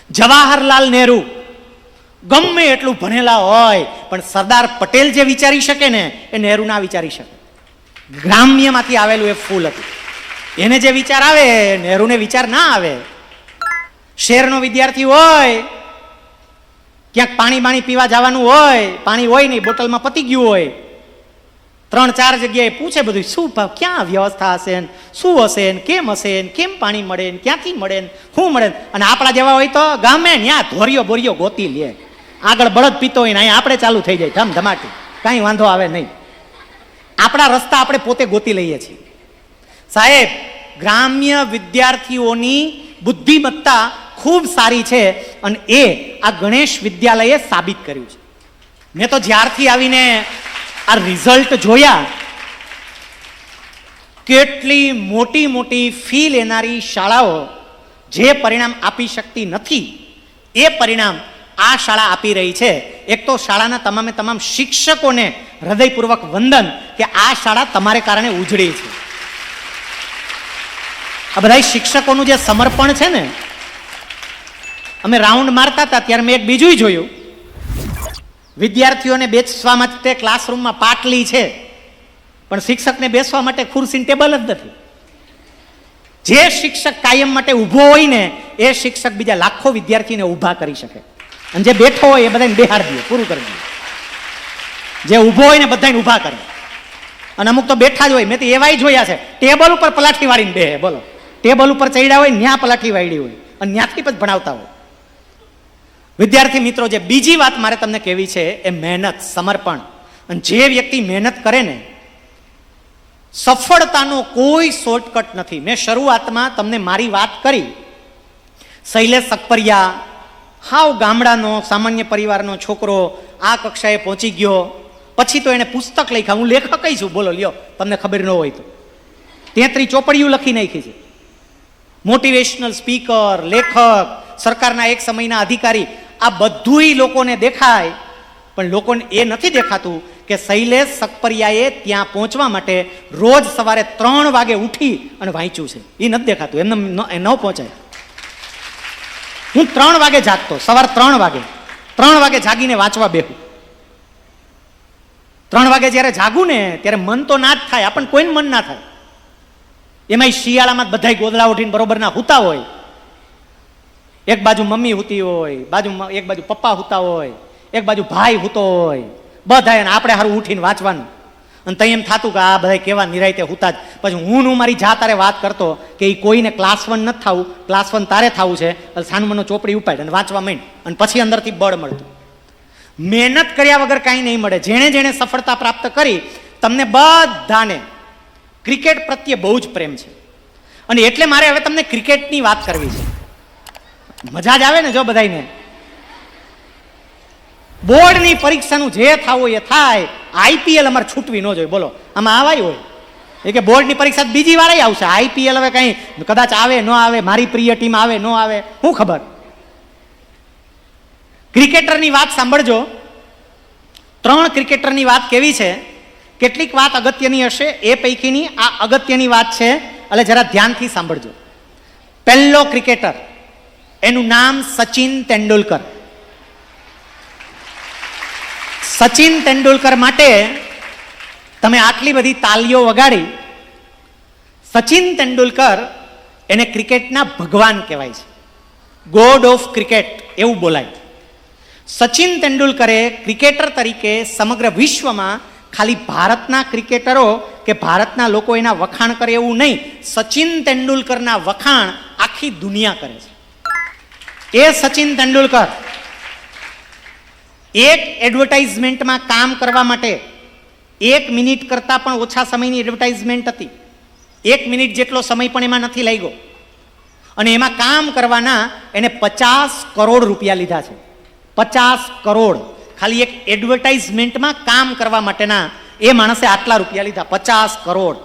જવાહરલાલ નહેરુ ગમે એટલું ભણેલા હોય પણ સરદાર પટેલ જે વિચારી શકે ને એ નહેરુ ના વિચારી શકે. ગ્રામ્યમાંથી આવેલું એ ફૂલ હતું. એને જે વિચાર આવે નહેરુને વિચાર ના આવે. શહેરનો વિદ્યાર્થી હોય, ક્યાંક પાણી પીવા જવાનું હોય, પાણી હોય નહીં, બોટલમાં પતી ગયું હોય, 3-4 જગ્યાએ પૂછે બધું, શું ક્યાં વ્યવસ્થા હશે, શું હશે, કેમ હશે, કેમ પાણી મળે, ક્યાંથી મળે, શું મળે. અને આપણા જેવા હોય તો ગામે ત્યાં ધોરિયો બોરિયો ગોતી લે, આગળ બળદ પીતો હોય ને અહીંયા આપણે ચાલુ થઈ જાય ધમધમાટી, કાંઈ વાંધો આવે નહીં. આપણા રસ્તા આપણે પોતે ગોતી લઈએ છીએ. સાહેબ, ગ્રામ્ય વિદ્યાર્થીઓની બુદ્ધિમત્તા ખૂબ સારી છે અને એ આ ગણેશ વિદ્યાલયે સાબિત કર્યું છે. મેં તો જ્યારથી આવીને આ રિઝલ્ટ જોયા, કેટલી મોટી મોટી ફી લેનારી શાળાઓ જે પરિણામ આપી શકતી નથી એ પરિણામ આ શાળા આપી રહી છે. એક તો શાળાના તમામે તમામ શિક્ષકોને હૃદયપૂર્વક વંદન કે આ શાળા તમારે કારણે ઉજળી છે. આ બધા શિક્ષકોનું જે સમર્પણ છે ને, અમે રાઉન્ડ મારતા હતા ત્યારે મેં એક બીજું જોયું. વિદ્યાર્થીઓને બેસવા માટે ક્લાસરૂમમાં પાટલી છે પણ શિક્ષકને બેસવા માટે ખુરશી ટેબલ જ નથી. જે શિક્ષક કાયમ માટે ઊભો હોય ને એ શિક્ષક બીજા લાખો વિદ્યાર્થીને ઊભા કરી શકે, અને જે બેઠો હોય એ બધાને બેહાર દે, પૂરું કરી દે. જે ઊભો હોય ને બધાને ઊભા કરે, અને અમુક તો બેઠા જ હોય. મેં તો એવાય જોયા છે ટેબલ ઉપર પલાઠી વાળીને બેહે. બોલો, ટેબલ ઉપર ચડ્યા હોય ત્યાં પલાઠી વાળી હોય અને ત્યાંથી જ ભણાવતા હોય. વિદ્યાર્થી મિત્રો, જે બીજી વાત મારે તમને કહેવી છે એ મહેનત, સમર્પણ. અને જે વ્યક્તિ મહેનત કરે ને, સફળતાનો કોઈ શોર્ટકટ નથી. મેં શરૂઆતમાં તમને મારી વાત કરી. શૈલેષ સકપરિયા, હાવ ગામડાનો સામાન્ય પરિવારનો છોકરો આ કક્ષાએ પહોંચી ગયો. પછી તો એને પુસ્તક લખ્યા. હું લેખક છું, બોલો લ્યો, તમને ખબર ન હોય તો 33 ચોપડીઓ લખી નાખી છે. મોટિવેશનલ સ્પીકર, લેખક, સરકારના એક સમયના અધિકારી. આ બધુંય લોકોને દેખાય પણ લોકોને એ નથી દેખાતું કે શૈલેષ સકપરિયાએ ત્યાં પહોંચવા માટે રોજ સવારે 3 વાગે ઉઠી અને વાંચ્યું છે. એ નથી દેખાતું, એમને ન પહોંચાય. હું 3 વાગે જાગતો, સવાર 3 વાગે જાગીને વાંચવા બેહું. 3 વાગે જ્યારે જાગું ને ત્યારે મન તો ના જ થાય, આપણને કોઈને મન ના થાય. એમાંય શિયાળામાં બધા ગોદડા ઉઠીને બરોબરના હુતા હોય. એક બાજુ મમ્મી હુતી હોય, એક બાજુ પપ્પા હુતા હોય, એક બાજુ ભાઈ હુતો હોય, બધા એને આપણે હારું ઉઠીને વાંચવાનું. અને ત્યાં એમ થતું કે આ બધા કેવા નિરાયતે હુતા જ. પછી હું મારી જાતારે વાત કરતો કે એ કોઈને ક્લાસ 1 નથી થવું, ક્લાસ 1 તારે થવું છે, એટલે સાનુમનો ચોપડી ઉપાડ અને વાંચવા માંડ, અને પછી અંદરથી બળ મળતું. મહેનત કર્યા વગર કાંઈ નહીં મળે. જેણે જેણે સફળતા પ્રાપ્ત કરી, તમને બધાને ક્રિકેટ પ્રત્યે બહુ જ પ્રેમ છે. અને એટલે મારે હવે તમને ક્રિકેટની વાત કરવી છે. મજા જ આવે ને જો બધાને. બોર્ડની પરીક્ષાનું જે થવું એ થાય, આઈપીએલ અમારે છૂટવી ન જોઈએ. બોલો આમાં આવાય હોય એ કે બોર્ડની પરીક્ષા બીજી વાર આવશે, આઈપીએલ હવે કઈ કદાચ આવે ન આવે, મારી પ્રિય ટીમ આવે ન આવે, શું ખબર. ક્રિકેટરની વાત સાંભળજો. 3 ક્રિકેટરની વાત કેવી છે, કેટલીક વાત અગત્યની હશે, એ પૈકીની આ અગત્યની વાત છે, એટલે જરા ધ્યાનથી સાંભળજો. પહેલો ક્રિકેટર, એનું નામ સચિન તેંડુલકર. સચિન તેંડુલકર માટે તમે આટલી બધી તાલીઓ વગાડી. સચિન તેંડુલકર એને ક્રિકેટના ભગવાન કહેવાય છે, ગોડ ઓફ ક્રિકેટ એવું બોલાય. સચિન તેંડુલકરે ક્રિકેટર તરીકે સમગ્ર વિશ્વમાં ખાલી ભારતના ક્રિકેટરો કે ભારતના લોકો એના વખાણ કરે એવું નહીં, સચિન તેંડુલકરના વખાણ આખી દુનિયા કરે છે. એ સચિન તેંડુલકર એક એડવર્ટાઇઝમેન્ટમાં કામ કરવા માટે 1 મિનિટ કરતાં પણ ઓછા સમયની એડવર્ટાઇઝમેન્ટ હતી. 1 મિનિટ જેટલો સમય પણ એમાં નથી લાગ્યો, અને એમાં કામ કરવાના એને 50 કરોડ રૂપિયા લીધા છે. 50 કરોડ ખાલી એક એડવર્ટાઇઝમેન્ટમાં કામ કરવા માટેના એ માણસે આટલા રૂપિયા લીધા. 50 કરોડ.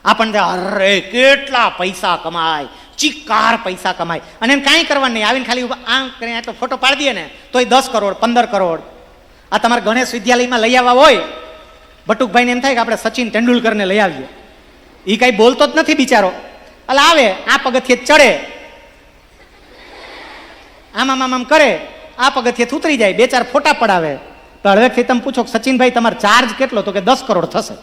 આપણને અરે કેટલા પૈસા કમાય, ચિક્કાર પૈસા કમાય, અને એમ કાંઈ કરવાનું નહીં, આવીને ખાલી આમ કરીને આટલો ફોટો પાડી દઈએ ને તો એ 10 કરોડ 15 કરોડ. આ તમારે ગણેશ વિદ્યાલયમાં લઈ આવવા હોય, બટુકભાઈને એમ થાય કે આપણે સચિન તેંડુલકરને લઈ આવીએ. એ કાંઈ બોલતો જ નથી બિચારો, એટલે આવે આ પગથિયે ચડે, આમ કરે, આ પગથિયે ઉતરી જાય, 2-4 ફોટા પડાવે. તો હળવેથી તમે પૂછો સચિનભાઈ તમારો ચાર્જ કેટલો, તો કે 10 કરોડ થશે.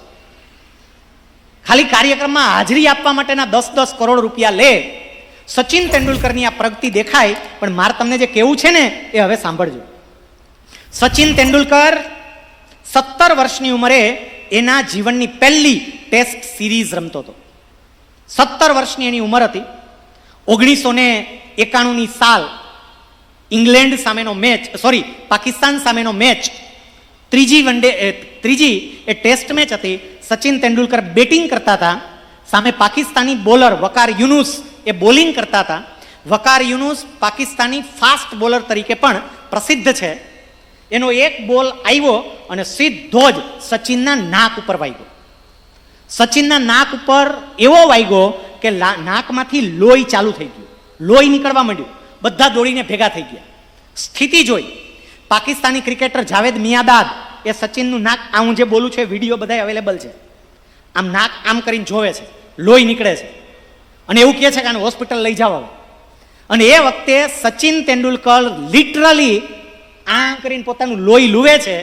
ખાલી કાર્યક્રમમાં હાજરી આપવા માટેના 10-10 કરોડ રૂપિયા લે. સચિન તેંડુલકરની આ પ્રગતિ દેખાય, પણ મારે તમને જે કહેવું છે ને એ હવે સાંભળજો. સચિન તેંડુલકર 17 વર્ષની ઉંમરે એના જીવનની પહેલી ટેસ્ટ સિરીઝ રમતો હતો. 17 વર્ષની એની ઉંમર હતી. 1991ની સાલ ઇંગ્લેન્ડ સામેનો મેચ, પાકિસ્તાન સામેનો મેચ, ત્રીજી એ ટેસ્ટ મેચ હતી. સચિન તેંડુલકર બેટિંગ કરતા હતા, સામે પાકિસ્તાની બોલર વકાર યુનુસ એ બોલિંગ કરતા હતા. વકાર યુનુસ પાકિસ્તાની ફાસ્ટ બોલર તરીકે પણ પ્રસિદ્ધ છે. એનો એક બોલ આવ્યો અને સીધો જ સચિનના નાક ઉપર વાગ્યો. સચિનના નાક ઉપર એવો વાગ્યો કે નાકમાંથી લોહી ચાલુ થઈ ગયું, લોહી નીકળવા માંડ્યું. બધા દોડીને ભેગા થઈ ગયા. સ્થિતિ જોઈ પાકિસ્તાની ક્રિકેટર જાવેદ મિયાદાદ એ સચિનનું નાક, આ હું જે બોલું છું એ વિડીયો બધા અવેલેબલ છે, આમ નાક આમ કરીને જોવે છે, લોહી નીકળે છે, અને એવું કહે છે કે આને હોસ્પિટલ લઈ જાવ. અને એ વખતે સચિન તેંડુલકર લિટરલી આ કરીને પોતાનું લોહી લૂવે છે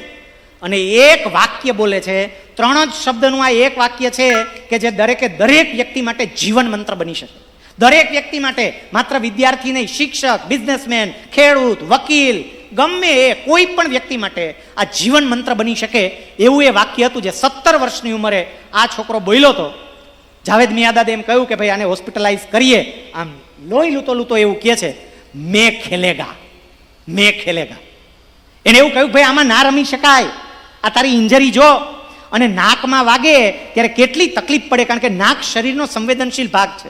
અને એક વાક્ય બોલે છે. 3 જ શબ્દનું આ એક વાક્ય છે કે જે દરેક વ્યક્તિ માટે જીવન મંત્ર બની શકે. દરેક વ્યક્તિ માટે, માત્ર વિદ્યાર્થી નહીં, શિક્ષક, બિઝનેસમેન, ખેડૂત, વકીલ, ગમે એ કોઈ પણ વ્યક્તિ માટે આ જીવન મંત્ર બની શકે એવું એ વાક્ય હતું જે 17 વર્ષની ઉંમરે આ છોકરો બોલ્યો હતો. જાવેદ મિયાદાદે એમ કહ્યું કે ભાઈ આને હોસ્પિટલાઇઝ કરીએ. આમ લોહી લૂતો એવું કહે છે, મેં ખેલેગા. એને એવું કહ્યું ભાઈ આમાં ના રમી શકાય, આ તારી ઇન્જરી જો. અને નાકમાં વાગે ત્યારે કેટલી તકલીફ પડે, કારણ કે નાક શરીરનો સંવેદનશીલ ભાગ છે.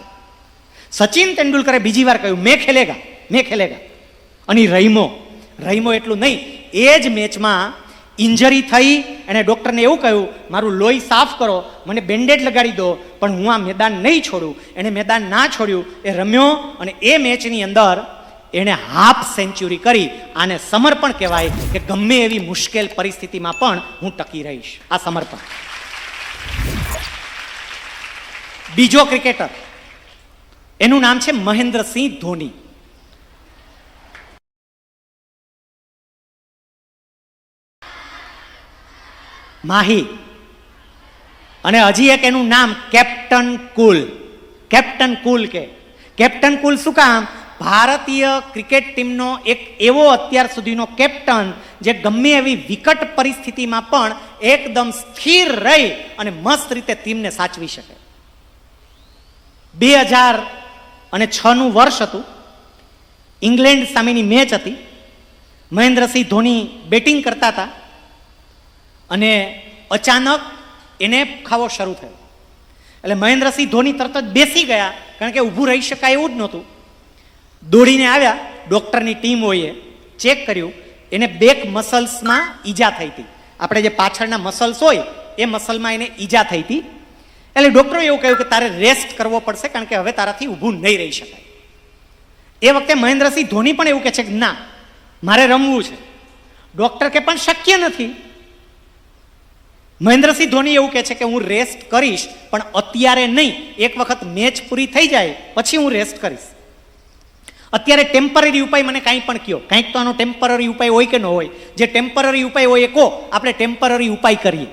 સચિન તેંડુલકરે બીજી વાર કહ્યું મેં ખેલેગા. અને રહીમો એટલું નહીં, એ જ મેચમાં ઇન્જરી થઈ, અને ડૉક્ટરને એવું કહ્યું મારું લોહી સાફ કરો, મને બેન્ડેડ લગાડી દો, પણ હું આ મેદાન નહીં છોડું. એણે મેદાન ના છોડ્યું, એ રમ્યો, અને એ મેચની અંદર એણે હાફ સેન્ચુરી કરી. આને સમર્પણ કહેવાય કે ગમે એવી મુશ્કેલ પરિસ્થિતિમાં પણ હું ટકી રહીશ. આ સમર્પણ. બીજો ક્રિકેટર, એનું નામ છે મહેન્દ્રસિંહ ધોની. માહી. અને હજી એક એનું નામ કેપ્ટન કુલ. કેપ્ટન કુલ શું કામ? ભારતીય ક્રિકેટ ટીમનો એક એવો અત્યાર સુધીનો કેપ્ટન જે ગમે એવી વિકટ પરિસ્થિતિમાં પણ એકદમ સ્થિર રહી અને મસ્ત રીતે ટીમને સાચવી શકે. 2006નું વર્ષ હતું. ઇંગ્લેન્ડ સામેની મેચ હતી. મહેન્દ્રસિંહ ધોની બેટિંગ કરતા હતા અને અચાનક એને ખાવો શરૂ થયો. એટલે મહેન્દ્રસિંહ ધોની તરત જ બેસી ગયા, કારણ કે ઊભું રહી શકાય એવું જ નહોતું. દોડીને આવ્યા, ડૉક્ટરની ટીમ હોય ચેક કર્યું, એને બેક મસલ્સમાં ઈજા થઈ હતી. આપણે જે પાછળના મસલ્સ હોય એ મસલમાં એને ઈજા થઈ હતી. એટલે ડૉક્ટરે એવું કહ્યું કે તારે રેસ્ટ કરવો પડશે, કારણ કે હવે તારાથી ઊભું નહીં રહી શકાય. એ વખતે મહેન્દ્રસિંહ ધોની પણ એવું કહે છે કે ના, મારે રમવું છે. ડૉક્ટર કે પણ શક્ય નથી. મહેન્દ્રસિંહ ધોની એવું કહે છે કે હું રેસ્ટ કરીશ, પણ અત્યારે નહીં, એક વખત મેચ પૂરી થઈ જાય પછી હું રેસ્ટ કરીશ. અત્યારે ટેમ્પરરી ઉપાય મને કાંઈ પણ કહો, કાંઈક તો આનો ટેમ્પરરી ઉપાય હોય કે ન હોય. જે ટેમ્પરરી ઉપાય હોય એ કહો, આપણે ટેમ્પરરી ઉપાય કરીએ.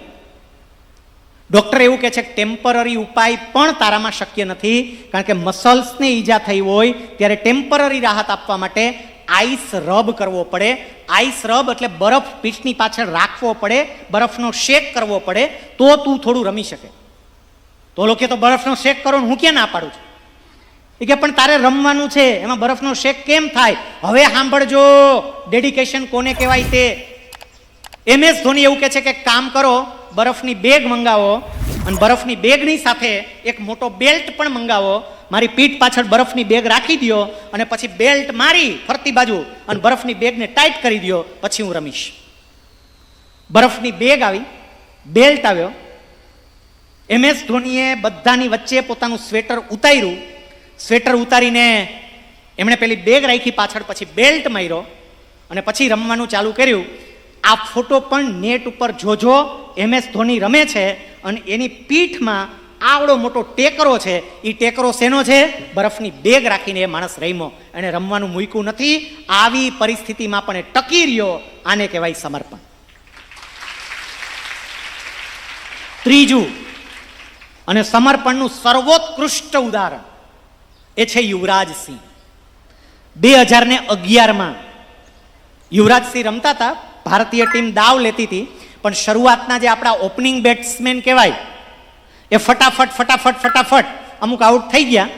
ડૉક્ટર એવું કહે છે કે ટેમ્પરરી ઉપાય પણ તારામાં શક્ય નથી, કારણ કે મસલ્સને ઈજા થઈ હોય ત્યારે ટેમ્પરરી રાહત આપવા માટે આઈસ રબ કરવો પડે. આઈસ રબ એટલે બરફ પીઠની પાછળ રાખવો પડે, બરફનો શેક કરવો પડે, તો તું થોડું રમી શકે. તો લોકો તો બરફનો શેક કરો ને હું ક્યાં ના પાડું છું. એ કે પણ તારે રમવાનું છે, એમાં બરફનો શેક કેમ થાય? હવે સાંભળજો, ડેડિકેશન કોને કહેવાય તે. MS ધોની એવું કહે છે કે કામ કરો, બરફની બેગ મંગાવો અને બરફની બેગની સાથે એક મોટો બેલ્ટ પણ મંગાવો. મારી પીઠ પાછળ બરફની બેગ રાખી દો અને પછી બેલ્ટ મારી ફરતી બાજુ અને બરફની બેગને ટાઈટ કરી દો, પછી હું રમીશ. બરફની બેગ આવી, બેલ્ટ આવ્યો. MS ધોનીએ બધાની વચ્ચે પોતાનું સ્વેટર ઉતાર્યું. સ્વેટર ઉતારીને એમણે પેલી બેગ રાખી પાછળ, પછી બેલ્ટ માર્યો અને પછી રમવાનું ચાલુ કર્યું. આ ફોટો પણ નેટ ઉપર જોજો. MS ધોની રમે છે અને એની પીઠમાં આવડો મોટો ટેકરો છે. એ ટેકરો શેનો છે? બરફની બેગ રાખીને એ માણસ રમ્યો. એને રમવાનું મૂક્યું નથી. આવી પરિસ્થિતિમાં પણ એ ટકી રહ્યો. આને કહેવાય સમર્પણ. ત્રીજું અને સમર્પણનું સર્વોત્કૃષ્ટ ઉદાહરણ એ છે યુવરાજસિંહ. 2011માં યુવરાજસિંહ રમતા હતા. ભારતીય ટીમ દાવ લેતી હતી, પણ શરૂઆતના જે આપણા ઓપનિંગ બેટ્સમેન કહેવાય એ ફટાફટ અમુક આઉટ થઈ ગયા.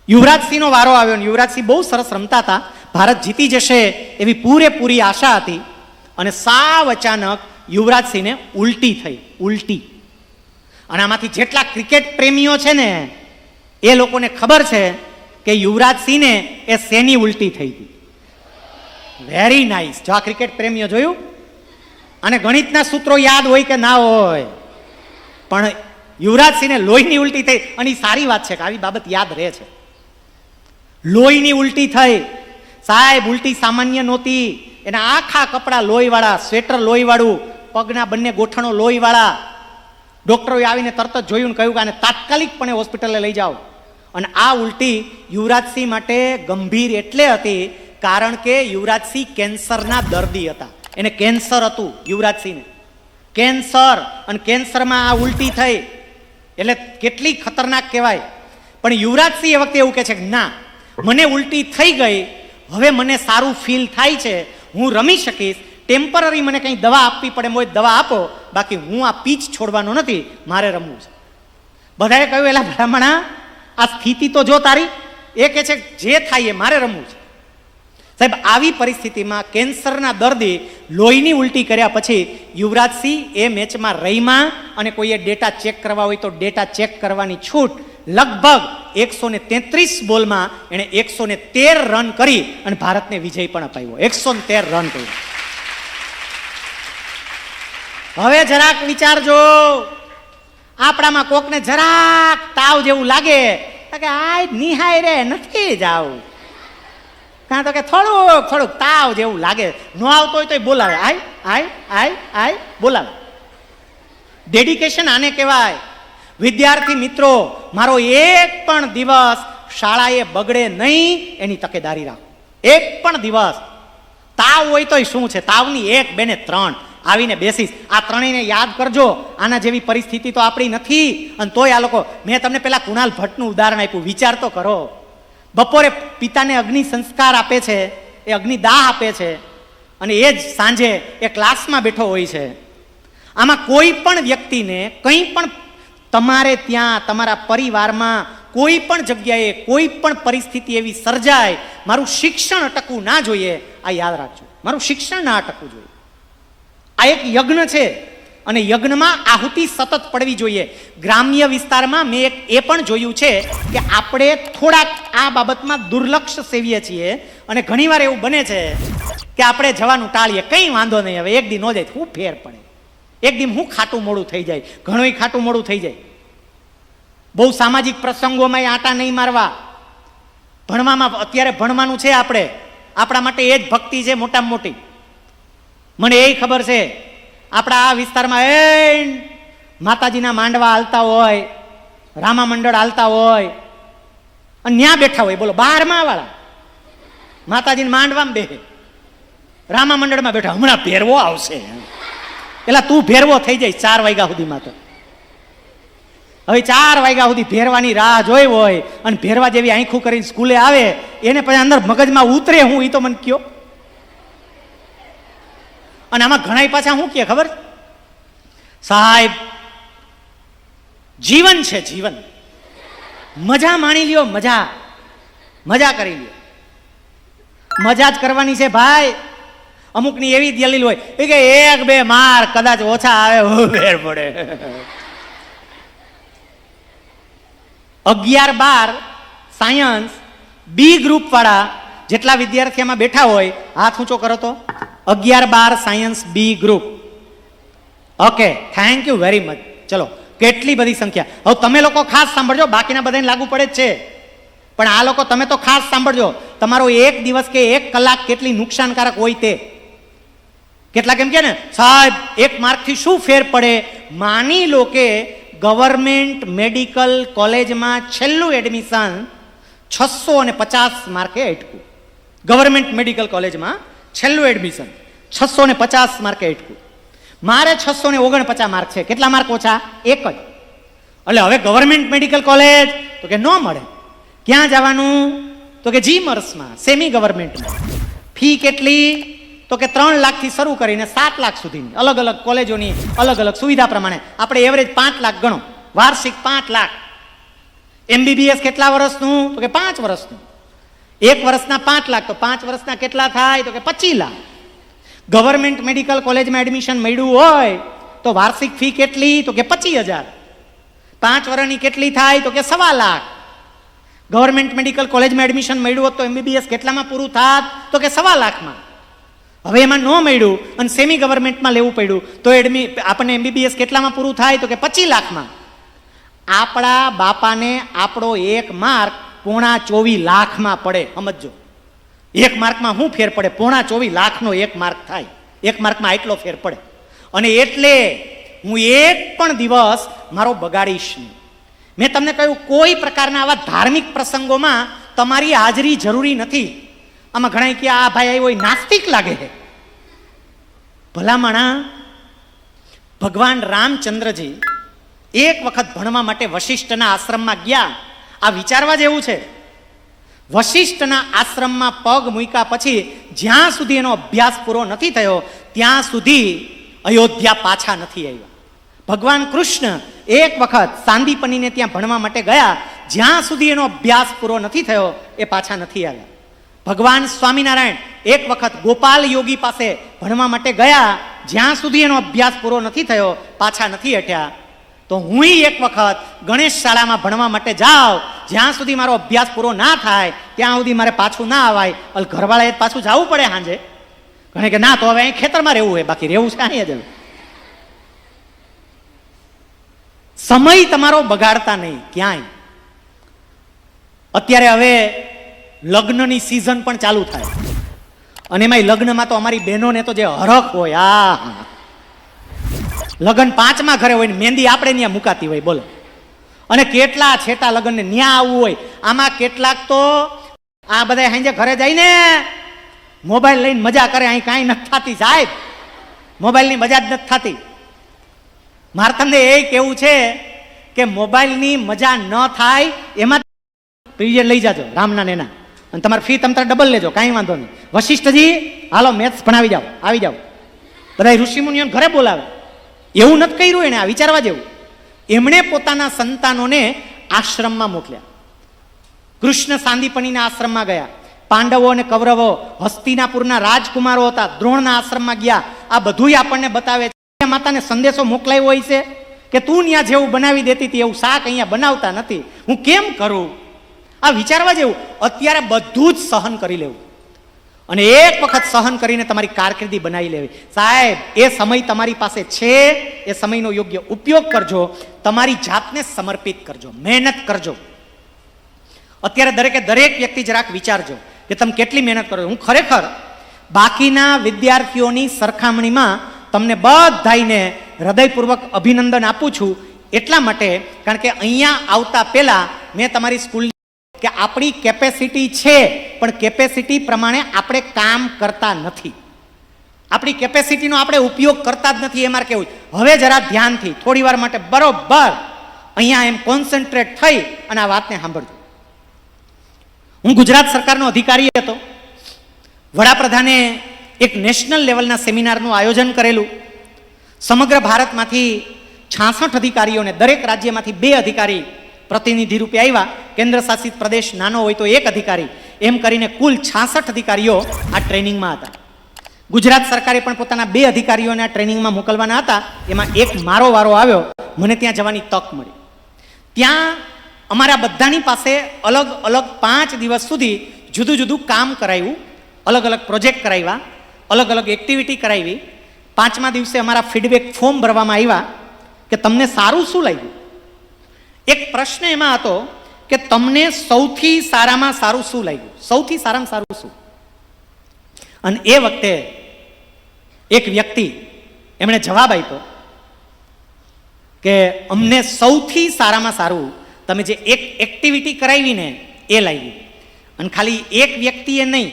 યુવરાજસિંહનો વારો આવ્યો ને યુવરાજસિંહ બહુ સરસ રમતા હતા. ભારત જીતી જશે એવી પૂરેપૂરી આશા હતી અને સાવ અચાનક યુવરાજસિંહને ઉલટી થઈ. ઉલટી. અને આમાંથી જેટલા ક્રિકેટ પ્રેમીઓ છે ને એ લોકોને ખબર છે કે યુવરાજસિંહને એ શેની ઉલટી થઈ હતી. Very nice. જો આ ક્રિકેટ પ્રેમીઓ જોયું, અને ગણિતના સૂત્રો યાદ હોય કે ના હોય, પણ યુવરાજસિંહને લોહીની ઉલટી થઈ. અને એ સારી વાત છે કે આવી બાબત યાદ રહે છે. લોહીની ઉલટી થઈ. સાહેબ, ઉલટી સામાન્ય નહોતી. એના આખા કપડા લોહીવાળા, સ્વેટર લોહીવાળું, પગના બંને ગોઠણો લોહીવાળા. ડોક્ટરોએ આવીને તરત જ જોયું ને કહ્યું કે આને તાત્કાલિકપણે હોસ્પિટલે લઈ જાઓ. અને આ ઉલટી યુવરાજસિંહ માટે ગંભીર એટલે હતી કારણ કે યુવરાજસિંહ કેન્સરના દર્દી હતા. એને કેન્સર હતું યુવરાજસિંહને, કેન્સર. અને કેન્સરમાં આ ઉલટી થઈ એટલે કેટલી ખતરનાક કહેવાય. પણ યુવરાજસિંહ એ વખતે એવું કહે છે કે ના, મને ઉલટી થઈ ગઈ, હવે મને સારું ફીલ થાય છે, હું રમી શકીશ. ટેમ્પરરી મને કંઈ દવા આપવી પડે હોય દવા આપો, બાકી હું આ પીચ છોડવાનો નથી, મારે રમવું છે. બધાએ કહ્યું એલા બ્રાહ્મણા, આ સ્થિતિ તો જો તારી. એ કહે છે જે થાય એ મારે રમવું છે. સાહેબ, આવી પરિસ્થિતિમાં કેન્સરના દર્દી લોહીની ઉલટી કર્યા પછી યુવરાજસિંહ એ મેચમાં રહીમાં, અને કોઈએ ડેટા ચેક કરવા હોય તો ડેટા ચેક કરવાની છૂટ. લગભગ 133 બોલમાં એણે 113 રન કરી અને ભારતને વિજય પણ અપાવ્યો. 113 રન કર્યું. હવે જરાક વિચારજો, આપણામાં કોકને જરાક તાવ જેવું લાગે કે આ નિહાય રે નથી જાવ, કાં તો કે થોડુંક તાવ જેવું લાગે, ન આવતો હોય તો બોલાવે, આય બોલાવે. ડેડિકેશન આને કહેવાય. વિદ્યાર્થી મિત્રો, મારો એક પણ દિવસ શાળાએ બગડે નહીં એની તકેદારી રાખો. એક પણ દિવસ તાવ હોય તોય શું છે, તાવની 1, 2 ને 3 આવીને બેસીશ. આ ત્રણેયને યાદ કરજો. આના જેવી પરિસ્થિતિ તો આપણી નથી. અને તોય આ લોકો, મેં તમને પેલા કુણાલ ભટ્ટનું ઉદાહરણ આપ્યું, વિચાર તો કરો. બપોરે પિતાને અગ્નિ સંસ્કાર આપે છે, એ અગ્નિદાહ આપે છે, અને એ જ સાંજે એ ક્લાસમાં બેઠો હોય છે. આમાં કોઈ પણ વ્યક્તિને કંઈ પણ તમારે ત્યાં તમારા પરિવારમાં કોઈ પણ જગ્યાએ કોઈ પણ પરિસ્થિતિ એવી સર્જાય, મારું શિક્ષણ અટકવું ના જોઈએ, આ યાદ રાખજો. મારું શિક્ષણ ના અટકવું જોઈએ. આ એક યજ્ઞ છે અને યજ્ઞમાં આહુતિ સતત પડવી જોઈએ. ગ્રામ્ય વિસ્તારમાં મેં એ પણ જોયું છે કે આપણે થોડાક આ બાબતમાં દુર્લક્ષ સેવીએ છીએ અને ઘણીવાર એવું બને છે કે આપણે જવાનું ટાળીએ. કંઈ વાંધો નહીં, હવે એક દી ન જાય શું ફેર પડે, એક દી હું ખાટું મોડું થઈ જાય, ઘણું ખાટું મોડું થઈ જાય. બહુ સામાજિક પ્રસંગોમાં આટા નહીં મારવા. ભણવામાં અત્યારે ભણવાનું છે, આપણે આપણા માટે એ જ ભક્તિ છે મોટામાં મોટી. મને એ ખબર છે આપણા આ વિસ્તારમાં એ માતાજીના માંડવા હાલતા હોય, રામા મંડળ હાલતા હોય અને ત્યાં બેઠા હોય, બોલો 12મા વાળા માતાજીના માંડવામાં બેસે, રામા મંડળમાં બેઠા, હમણાં ભેરવો આવશે, એટલે તું ભેરવો થઈ જાય 4 વાગ્યા સુધીમાં. તો હવે 4 વાગ્યા સુધી ભેરવાની રાહ જોઈ હોય અને ભેરવા જેવી આંખું કરીને સ્કૂલે આવે, એને પછી અંદર મગજમાં ઉતરે હું, એ તો મને કયો. અને આમાં ઘણા પાછા શું કહે ખબર, સાહેબ જીવન છે, જીવન મજા માણી લ્યો, મજા કરી લ્યો. મજા જ કરવાની છે ભાઈ. અમુકની એવી દલીલ હોય કે 1-2 માર કદાચ ઓછા આવે ફેર પડે. 11-12 સાયન્સ બી ગ્રુપ વાળા જેટલા વિદ્યાર્થીઓમાં બેઠા હોય, હાથ ઊંચો કરો તો. 11-12 science B group. Okay, thank you very much. ચલો, કેટલી બધી સંખ્યા. હવે તમે લોકો ખાસ સાંભળજો, બાકીના બધાને લાગુ પડે જ છે, પણ આ લોકો તમે તો ખાસ સાંભળજો. તમારો 1 દિવસ કે 1 કલાક કેટલી નુકસાનકારક હોય તે. કેટલાક એમ કે ને સાહેબ 1 માર્કથી શું ફેર પડે. માની લો કે ગવર્મેન્ટ મેડિકલ કોલેજમાં છેલ્લું એડમિશન 650 માર્કે અટકું. ગવર્મેન્ટ મેડિકલ કોલેજમાં છેલ્લું એડમિશન 650 માર્કે અટકું. મારે 649 માર્ક છે. કેટલા માર્ક ઓછા? 1 જ. એટલે હવે ગવર્મેન્ટ મેડિકલ કોલેજ તો કે ન મળે. ક્યાં જવાનું? તો કે જીમર્સમાં, સેમી ગવર્મેન્ટમાં. ફી કેટલી? તો કે 3 લાખથી શરૂ કરીને 7 લાખ સુધીની અલગ અલગ કોલેજોની અલગ અલગ સુવિધા પ્રમાણે. આપણે એવરેજ 5 લાખ ગણો, વાર્ષિક 5 લાખ. MBBS કેટલા વર્ષનું? તો કે 5 વર્ષનું. 1 વર્ષના 5 લાખ, તો 5 વર્ષના કેટલા થાય? તો કે 25 લાખ. ગવર્મેન્ટ મેડિકલ કોલેજમાં એડમિશન મળ્યું હોય તો વાર્ષિક ફી કેટલી? તો કે 25,000. 5 વર્ષની કેટલી થાય? તો કે 1.25 લાખ. ગવર્મેન્ટ મેડિકલ કોલેજમાં એડમિશન મળ્યું હોત તો MBBS કેટલામાં પૂરું થાત? તો કે 1.25 લાખમાં. હવે એમાં ન મળ્યું અને સેમી ગવર્મેન્ટમાં લેવું પડ્યું તો આપણને MBBS કેટલામાં પૂરું થાય? તો કે 25 લાખમાં. આપણા બાપાને આપણો 1 માર્ક 24.5 લાખમાં પડે. સમજો, 1 માર્કમાં શું ફેર પડે? 24.5 લાખનો 1 માર્ક થાય. 1 માર્કમાં આટલો ફેર પડે. અને એટલે હું એક પણ દિવસ મારો બગાડીશ નહીં. મેં તમને કહ્યું કોઈ પ્રકારના આવા ધાર્મિક પ્રસંગોમાં તમારી હાજરી જરૂરી નથી. આમાં ઘણા કે આ ભાઈ આવ્યો નાસ્તિક લાગે છે. ભલામણા ભગવાન રામચંદ્રજી એક વખત ભણવા માટે વશિષ્ઠના આશ્રમમાં ગયા. આ વિચારવા જેવું છે. વશિષ્ઠના આશ્રમમાં પગ મૂક્યા પછી જ્યાં સુધી એનો અભ્યાસ પૂરો નથી થયો ત્યાં સુધી અયોધ્યા પાછા નથી આવ્યા. ભગવાન કૃષ્ણ એક વખત સાંદીપનીને ત્યાં ભણવા માટે ગયા. જ્યાં સુધી એનો અભ્યાસ પૂરો નથી થયો એ પાછા નથી આવ્યા. ભગવાન સ્વામિનારાયણ એક વખત ગોપાલ યોગી પાસે ભણવા માટે ગયા. જ્યાં સુધી એનો અભ્યાસ પૂરો નથી થયો પાછા નથી હટ્યા. તો હું એક વખત ગણેશ શાળામાં ભણવા માટે જાઉં, જ્યાં સુધી મારો અભ્યાસ પૂરો ના થાય ત્યાં સુધી મારે પાછું ના આવાય. ઘરવાળાએ પાછું જવું પડે સાંજે. ઘણે કે ના, તો હવે અહીં ખેતરમાં રહેવું હોય, બાકી રહેવું છે અહીંયા જ. સમય તમારો બગાડતા નહીં ક્યાંય. અત્યારે હવે લગ્નની સિઝન પણ ચાલુ થાય અને એમાં લગ્નમાં તો અમારી બહેનોને તો જે હરખ હોય, આ લગ્ન 5મા ઘરે હોય ને મહેંદી આપણે ત્યાં મુકાતી હોય, બોલો. અને કેટલા છેટા લગ્નને ન્યા આવવું હોય. આમાં કેટલાક તો આ બધા સાંજે ઘરે જઈને મોબાઈલ લઈને મજા કરે. અહીં કાંઈ નથી થતી સાહેબ, મોબાઈલની મજા જ નથી થતી. મારે તમને એ કેવું છે કે મોબાઈલની મજા ન થાય એમાં પીરિયડ લઈ જાજો રામના ને એના, અને તમારી ફી તમ તાર ડબલ લેજો, કાંઈ વાંધો નહીં. વશિષ્ઠજી હાલો મેથ્સ ભણાવી જાઓ, આવી જાઓ. બધા ઋષિમુનિઓને ઘરે બોલાવે. એવું નથી કર્યું એને, આ વિચારવા જેવું. એમણે પોતાના સંતાનોને આશ્રમમાં મોકલ્યા. કૃષ્ણ સાંદીપનીના આશ્રમમાં ગયા. પાંડવો અને કૌરવો હસ્તિનાપુરના રાજકુમારો હતા, દ્રોણના આશ્રમમાં ગયા. આ બધું આપણને બતાવે છે. માતાને સંદેશો મોકલાયો હોય છે કે તું ત્યાં જેવું બનાવી દેતી હતી એવું શાક અહીંયા બનાવતા નથી, હું કેમ કરું? આ વિચારવા જેવું. અત્યારે બધું જ સહન કરી લેવું અને એક વખત સહન કરીને તમારી કારકિર્દી બનાવી લેવી. સાહેબ, એ સમય તમારી પાસે છે, એ સમયનો યોગ્ય ઉપયોગ કરજો, તમારી જાતને સમર્પિત કરજો, મહેનત કરજો. અત્યારે દરેકે દરેક વ્યક્તિ જરાક વિચારજો કે તમે કેટલી મહેનત કરો. હું ખરેખર બાકીના વિદ્યાર્થીઓની સરખામણીમાં તમને બધાઈને હૃદયપૂર્વક અભિનંદન આપું છું. એટલા માટે કારણ કે અહીંયા આવતા પહેલા મેં તમારી સ્કૂલ કે આપણી કેપેસિટી છે, પણ કેપેસિટી પ્રમાણે આપણે કામ કરતા નથી. આપણી કેપેસિટીનો આપણે ઉપયોગ કરતા જ નથી, એ મારે કહેવું. હવે જરા ધ્યાનથી થોડી વાર માટે બરોબર અહીંયા એમ કોન્સન્ટ્રેટ થઈ અને આ વાતને સાંભળજો. હું ગુજરાત સરકારનો અધિકારી હતો. વડાપ્રધાને એક નેશનલ લેવલના સેમિનારનું આયોજન કરેલું. સમગ્ર ભારતમાંથી 66 અધિકારીઓને, દરેક રાજ્યમાંથી 2 અધિકારી પ્રતિનિધિ રૂપે આવ્યા. કેન્દ્ર શાસિત પ્રદેશ નાનો હોય તો 1 અધિકારી, એમ કરીને કુલ 66 અધિકારીઓ આ ટ્રેનિંગમાં હતા. ગુજરાત સરકારે પણ પોતાના 2 અધિકારીઓને આ ટ્રેનિંગમાં મોકલવાના હતા. એમાં એક મારો વારો આવ્યો, મને ત્યાં જવાની તક મળી. ત્યાં અમારા બધાની પાસે અલગ અલગ 5 દિવસ સુધી જુદું જુદું કામ કરાવ્યું, અલગ અલગ પ્રોજેક્ટ કરાવ્યા, અલગ અલગ એક્ટિવિટી કરાવી. 5મા દિવસે અમારા ફીડબેક ફોર્મ ભરવામાં આવ્યા કે તમને સારું શું લાગ્યું. એક પ્રશ્ન એમાં હતો કે તમને સૌથી સારામાં સારું શું લાગ્યું, સૌથી સારામાં સારું શું. અને એ વખતે એક વ્યક્તિ એમણે જવાબ આપ્યો કે અમને સૌથી સારામાં સારું તમે જે એક એક્ટિવિટી કરાવીને એ લાગી. અને ખાલી એક વ્યક્તિએ નહીં,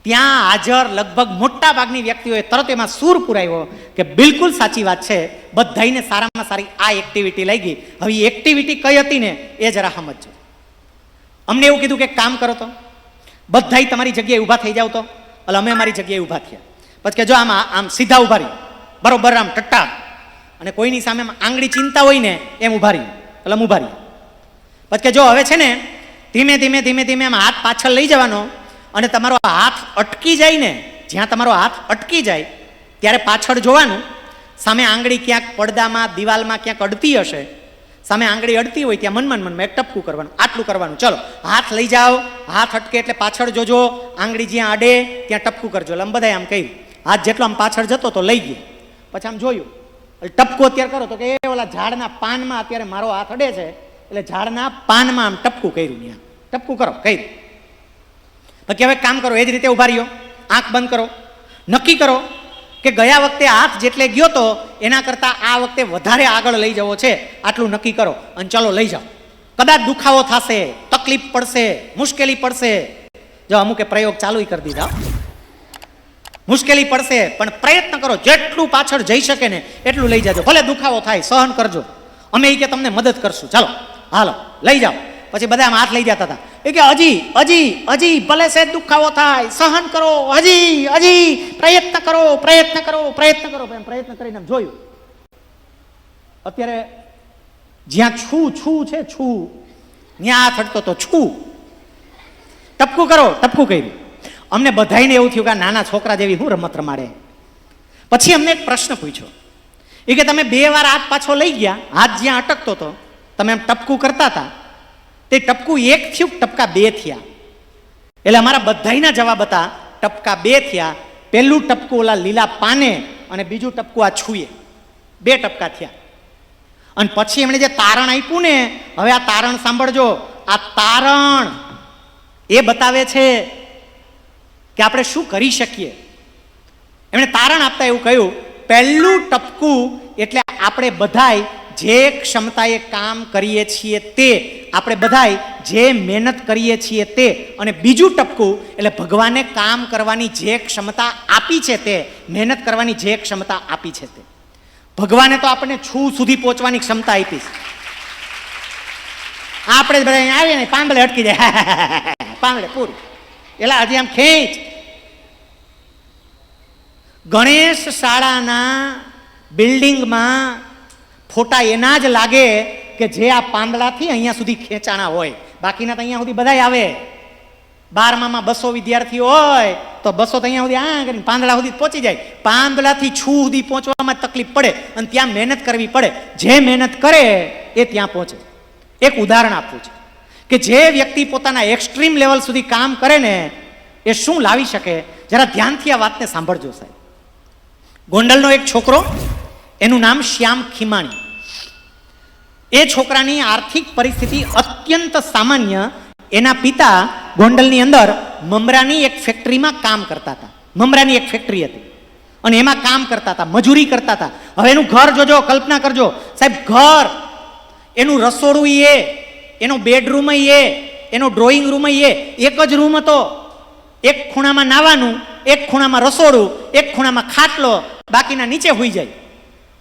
ત્યાં હાજર લગભગ મોટા ભાગની વ્યક્તિઓએ તરત એમાં સૂર પુરાવ્યો કે બિલકુલ સાચી વાત છે, બધાઈને સારામાં સારી આ એક્ટિવિટી લાગી. હવે એ એક્ટિવિટી કઈ હતી ને એ જરા સમજો. અમને એવું કીધું કે કામ કરો તો બધાય તમારી જગ્યાએ ઊભા થઈ જાવ તો. એટલે અમે અમારી જગ્યાએ ઊભા થયા. પછી કે જો આમ સીધા ઊભા રહી, બરોબર આમ ટટ્ટા, અને કોઈની સામે આંગળી ચિંતા હોય ને એમ ઊભા રહી. એટલે અમે ઊભા રહી. પછી કે જો હવે છે ને ધીમે ધીમે ધીમે ધીમે આમ હાથ પાછળ લઈ જવાનો, અને તમારો હાથ અટકી જાય ને, જ્યાં તમારો હાથ અટકી જાય ત્યારે પાછળ જોવાનું. સામે આંગળી ક્યાંક પડદામાં દિવાલમાં ક્યાંક અડતી હશે, સામે આંગળી અડતી હોય ત્યાં મનમાં એક ટપકું કરવાનું, આટલું કરવાનું. ચલો હાથ લઈ જાઓ, હાથ અટકે એટલે પાછળ જોજો, આંગળી જ્યાં અડે ત્યાં ટપકું કરજો. એટલે આમ બધા આમ કહ્યું, હાથ જેટલો આમ પાછળ જતો તો લઈ ગયો. પછી આમ જોયું, ટપકું અત્યારે કરો તો કે એ ઓલા ઝાડના પાનમાં અત્યારે મારો હાથ અડે છે, એટલે ઝાડના પાનમાં આમ ટપકું કર્યું. ત્યાં ટપકું કરો કર્યું. પછી હવે કામ કરો, એ જ રીતે ઉભા રહ્યો, આંખ બંધ કરો, નક્કી કરો કે ગયા વખતે હાથ જેટલે ગયો તો એના કરતાં આ વખતે વધારે આગળ લઈ જવો છે, આટલું નક્કી કરો અને ચલો લઈ જાઓ. કદાચ દુખાવો થશે, તકલીફ પડશે, મુશ્કેલી પડશે. જો અમુકે પ્રયોગ ચાલુ કરી દીધા, મુશ્કેલી પડશે પણ પ્રયત્ન કરો, જેટલું પાછળ જઈ શકે ને એટલું લઈ જાજો. ભલે દુખાવો થાય, સહન કરજો, અમે એ કે તમને મદદ કરશું. ચાલો હાલો લઈ જાઓ. પછી બધા આમ હાથ લઈ જતા હતા. એ કે હજી ભલે છે દુખાવો થાય, સહન કરો, હજી પ્રયત્ન કરો. પ્રયત્ન કરીને જોયું, અત્યારે જ્યાં છું છે ત્યાં હાથ અડતો તો ટપકું કરો, ટપકું કર્યું. અમને બધાઈને એવું થયું કે નાના છોકરા જેવી હું રમત રમાડે. પછી અમને એક પ્રશ્ન પૂછ્યો, એ કે તમે 2 વાર હાથ પાછો લઈ ગયા, હાથ જ્યાં અટકતો હતો તમે એમ ટપકું કરતા હતા, તે ટપકું 1 થયું, ટપકા 2 થયા. એટલે અમારા બધાના જવાબ હતા ટપકા 2 થયા. પહેલું ટપકું ઓલા લીલા પાને અને બીજું ટપકું આ છૂએ, 2 ટપકા થયા. અને પછી એમણે જે તારણ આપ્યું ને, હવે આ તારણ સાંભળજો. આ તારણ એ બતાવે છે કે આપણે શું કરી શકીએ. એમણે તારણ આપતા એવું કહ્યું, પહેલું ટપકું એટલે આપણે બધાય જે ક્ષમતાએ કામ કરીએ છીએ તે, આપણે બધાય જે મહેનત કરીએ છીએ તે. અને બીજું ટપકું એટલે ભગવાને કામ કરવાની જે ક્ષમતા આપી છે તે, મહેનત કરવાની જે ક્ષમતા આપી છે તે. ભગવાને તો આપણને સુધી પહોંચવાની ક્ષમતા આપી છે. આપણે જ બધા આવીએ ને પાંદડે અટકી જાય, પાંદડે પૂરું. એટલે હજી આમ ખેંચ. ગણેશ શાળાના બિલ્ડિંગમાં ફોટા એના જ લાગે કે જે આ પાંદડાથી અહીંયા સુધી ખેંચાણા હોય, બાકીના તો અહીંયા સુધી બધા આવે. 12માં 200 વિદ્યાર્થીઓ હોય તો 200 તો અહીંયા સુધી આ કરીને પાંદડા સુધી પહોંચી જાય. પાંદડાથી છૂ સુધી પહોંચવામાં તકલીફ પડે અને ત્યાં મહેનત કરવી પડે. જે મહેનત કરે એ ત્યાં પહોંચે. એક ઉદાહરણ આપવું છે કે જે વ્યક્તિ પોતાના એક્સ્ટ્રીમ લેવલ સુધી કામ કરે ને એ શું લાવી શકે. જરા ધ્યાનથી આ વાતને સાંભળજો સાહેબ. ગોંડલનો એક છોકરો, એનું નામ શ્યામ ખીમાણી. એ છોકરાની આર્થિક પરિસ્થિતિ અત્યંત સામાન્ય. એના પિતા ગોંડલની અંદર મમરાની એક ફેક્ટરીમાં કામ કરતા હતા. મમરાની એક ફેક્ટરી હતી અને એમાં કામ કરતા હતા, મજૂરી કરતા હતા. હવે એનું ઘર જોજો, કલ્પના કરજો સાહેબ. ઘર, એનું રસોડું એ, એનો બેડરૂમ એ, એનો ડ્રોઈંગ રૂમ એ એક જ રૂમ હતો. એક ખૂણામાં નાવાનું, એક ખૂણામાં રસોડું, એક ખૂણામાં ખાટલો, બાકીના નીચે હોઈ જાય.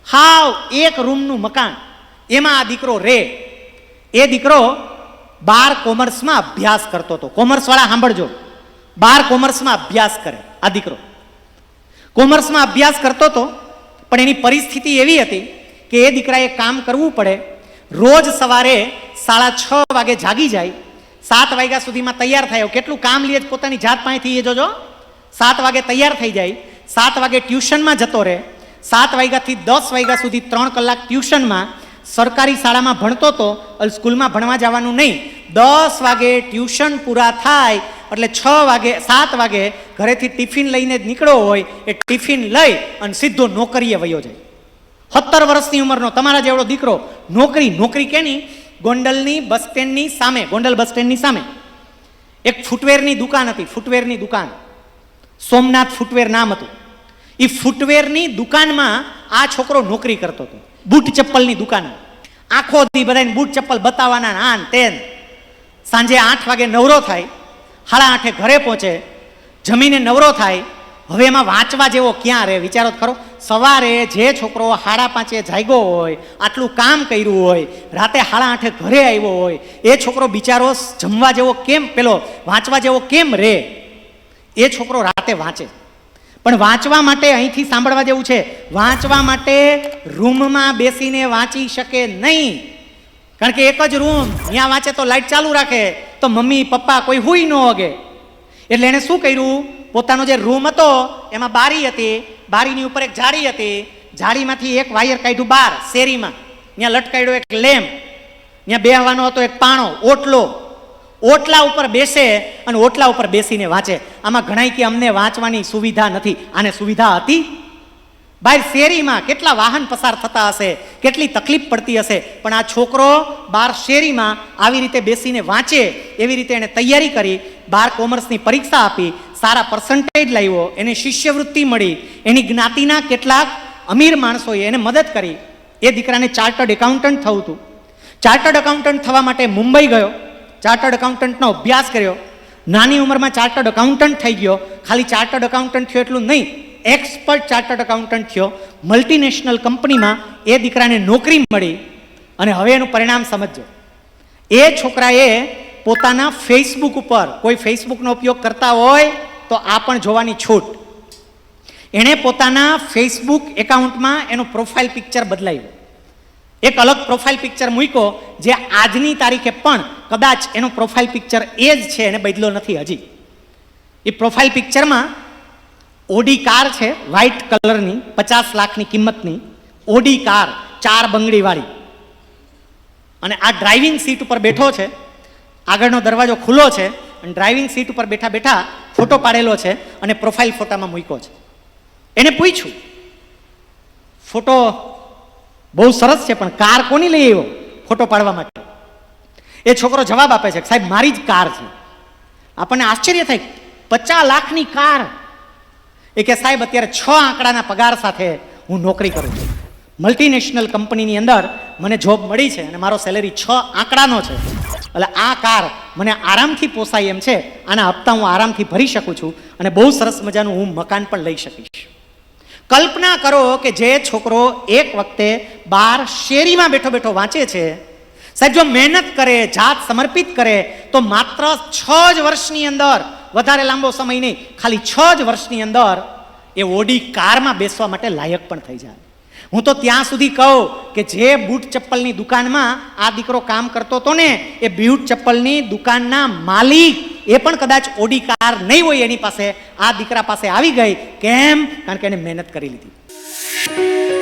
હાવ એક રૂમનું મકાન. એમાં આ દીકરો રે. એ દીકરો 12 કોમર્સમાં અભ્યાસ કરતો હતો. કોમર્સ વાળા સાંભળજો, 12 કોમર્સમાં અભ્યાસ કરે આ દીકરો. કોમર્સમાં અભ્યાસ કરતો હતો, પણ એની પરિસ્થિતિ એવી હતી કે એ દીકરાએ કામ કરવું પડે. રોજ સવારે 6:30 વાગે જાગી જાય, 7 વાગ્યા સુધીમાં તૈયાર થાય. કેટલું કામ લે પોતાની જાત પાસેથી એ જોજો. 7 વાગે તૈયાર થઈ જાય, 7 વાગે ટ્યુશનમાં જતો રહે. 7 વાગ્યાથી 10 વાગ્યા સુધી 3 કલાક ટ્યુશનમાં. સરકારી શાળામાં ભણતો હતો, સ્કૂલમાં ભણવા જવાનું નહીં. 10 વાગે ટ્યુશન પૂરા થાય એટલે 7 વાગે ઘરેથી ટિફિન લઈને જ નીકળ્યો હોય. એ ટિફિન લઈ અને સીધો નોકરીએ વયો જાય. 17 વર્ષની ઉંમરનો તમારા જેવડો દીકરો નોકરી કેની? ગોંડલની બસ સ્ટેન્ડની સામે, ગોંડલ બસ સ્ટેન્ડની સામે એક ફૂટવેરની દુકાન હતી. ફૂટવેરની દુકાન, સોમનાથ ફૂટવેર નામ હતું. એ ફૂટવેરની દુકાનમાં આ છોકરો નોકરી કરતો હતો. બૂટ ચપ્પલની દુકાન. આખો દી બધાને બૂટ ચપ્પલ બતાવવાના, આન તેન. સાંજે 8 વાગે નવરો થાય, 8:30 ઘરે પહોંચે, જમીને નવરો થાય. હવે એમાં વાંચવા જેવો ક્યાં રહે? વિચારો ખરો. સવારે જે છોકરો 5:30 જાગ્યો હોય, આટલું કામ કર્યું હોય, રાતે 8:30 ઘરે આવ્યો હોય, એ છોકરો બિચારો જમવા જેવો કેમ, પેલો વાંચવા જેવો કેમ રહે? એ છોકરો રાતે વાંચે. પણ વાંચવા માટે અહીંથી સાંભળવા જેવું છે, વાંચવા માટે રૂમમાં બેસીને વાંચી શકે નહીં. કારણ કે એક જ રૂમ, ત્યાં વાંચે તો લાઇટ ચાલુ રાખે તો મમ્મી પપ્પા કોઈ હુઈ ન હોગે. એટલે એણે શું કર્યું? પોતાનો જે રૂમ હતો એમાં બારી હતી, બારીની ઉપર એક જાળી હતી. જાળીમાંથી એક વાયર કાઢ્યું બહાર શેરીમાં, ત્યાં લટકાડ્યો એક લેમ્પ, ત્યાં બેહવાનો હતો એક પાણો, ઓટલો. ઓટલા ઉપર બેસે અને ઓટલા ઉપર બેસીને વાંચે. આમાં ઘણાય કે અમને વાંચવાની સુવિધા નથી. આને સુવિધા હતી? બહાર શેરીમાં કેટલા વાહન પસાર થતા હશે, કેટલી તકલીફ પડતી હશે, પણ આ છોકરો બહાર શેરીમાં આવી રીતે બેસીને વાંચે. એવી રીતે એને તૈયારી કરી, 12 કોમર્સની પરીક્ષા આપી, સારા પર્સન્ટેજ લાવ્યો, એને શિષ્યવૃત્તિ મળી. એની જ્ઞાતિના કેટલાક અમીર માણસોએ એને મદદ કરી. એ દીકરાને ચાર્ટર્ડ એકાઉન્ટન્ટ થવું હતું. ચાર્ટર્ડ એકાઉન્ટન્ટ થવા માટે મુંબઈ ગયો, ચાર્ટર્ડ એકાઉન્ટન્ટનો અભ્યાસ કર્યો. નાની ઉંમરમાં ચાર્ટર્ડ એકાઉન્ટન્ટ થઈ ગયો. ખાલી ચાર્ટર્ડ એકાઉન્ટન્ટ થયો એટલું નહીં, એક્સપર્ટ ચાર્ટર્ડ એકાઉન્ટન્ટ થયો. મલ્ટીનેશનલ કંપનીમાં એ દીકરાને નોકરી મળી. અને હવે એનું પરિણામ સમજો. એ છોકરાએ પોતાના ફેસબુક ઉપર, કોઈ ફેસબુકનો ઉપયોગ કરતા હોય તો આ પણ જોવાની છૂટ, એણે પોતાના ફેસબુક એકાઉન્ટમાં એનું પ્રોફાઇલ પિક્ચર બદલાવ્યું. એક અલગ પ્રોફાઇલ પિક્ચર મૂક્યો જે આજની તારીખે પણ કદાચ એનું પ્રોફાઇલ પિક્ચર એ જ છે, એને બદલો નથી હજી. એ પ્રોફાઇલ પિક્ચરમાં ઓડી કાર છે, વ્હાઇટ કલરની, 50 લાખની કિંમતની ઓડી કાર, 4 બંગડીવાળી. અને આ ડ્રાઇવિંગ સીટ ઉપર બેઠો છે, આગળનો દરવાજો ખુલ્લો છે અને ડ્રાઇવિંગ સીટ ઉપર બેઠા બેઠા ફોટો પાડેલો છે અને પ્રોફાઇલ ફોટામાં મૂક્યો છે. એને પૂછ્યું, ફોટો બહુ સરસ છે પણ કાર કોની લઈ આવ્યો ફોટો પાડવા માટે? એ છોકરો જવાબ આપે છે, સાહેબ મારી જ કાર છે. આપણને આશ્ચર્ય થાય, 50 લાખની કાર. એ કે સાહેબ અત્યારે 6 આંકડાના પગાર સાથે હું નોકરી કરું છું. મલ્ટીનેશનલ કંપનીની અંદર મને જોબ મળી છે અને મારો સેલેરી 6 આંકડાનો છે. એટલે આ કાર મને આરામથી પોસાય એમ છે, આના હપ્તા હું આરામથી ભરી શકું છું અને બહુ સરસ મજાનું હું મકાન પણ લઈ શકીશ. કલ્પના કરો કે જે છોકરો એક વખતે બહાર શેરીમાં બેઠો બેઠો વાંચે છે સાહેબ જો મહેનત કરે, જાત સમર્પિત કરે તો માત્ર 6 જ વર્ષની અંદર, વધારે લાંબો સમય નહીં, ખાલી 6 જ વર્ષની અંદર એ ઓડી કારમાં બેસવા માટે લાયક પણ થઈ જાય. હું તો ત્યાં સુધી કહું કે જે બૂટ ચપ્પલની દુકાનમાં આ દીકરો કામ કરતો હતો ને, એ બૂટ ચપ્પલની દુકાનના માલિક એ પણ કદાચ ઓડી કાર નહીં હોય એની પાસે, આ દીકરા પાસે આવી ગઈ. કેમ? કારણ કે એને મહેનત કરી લીધી.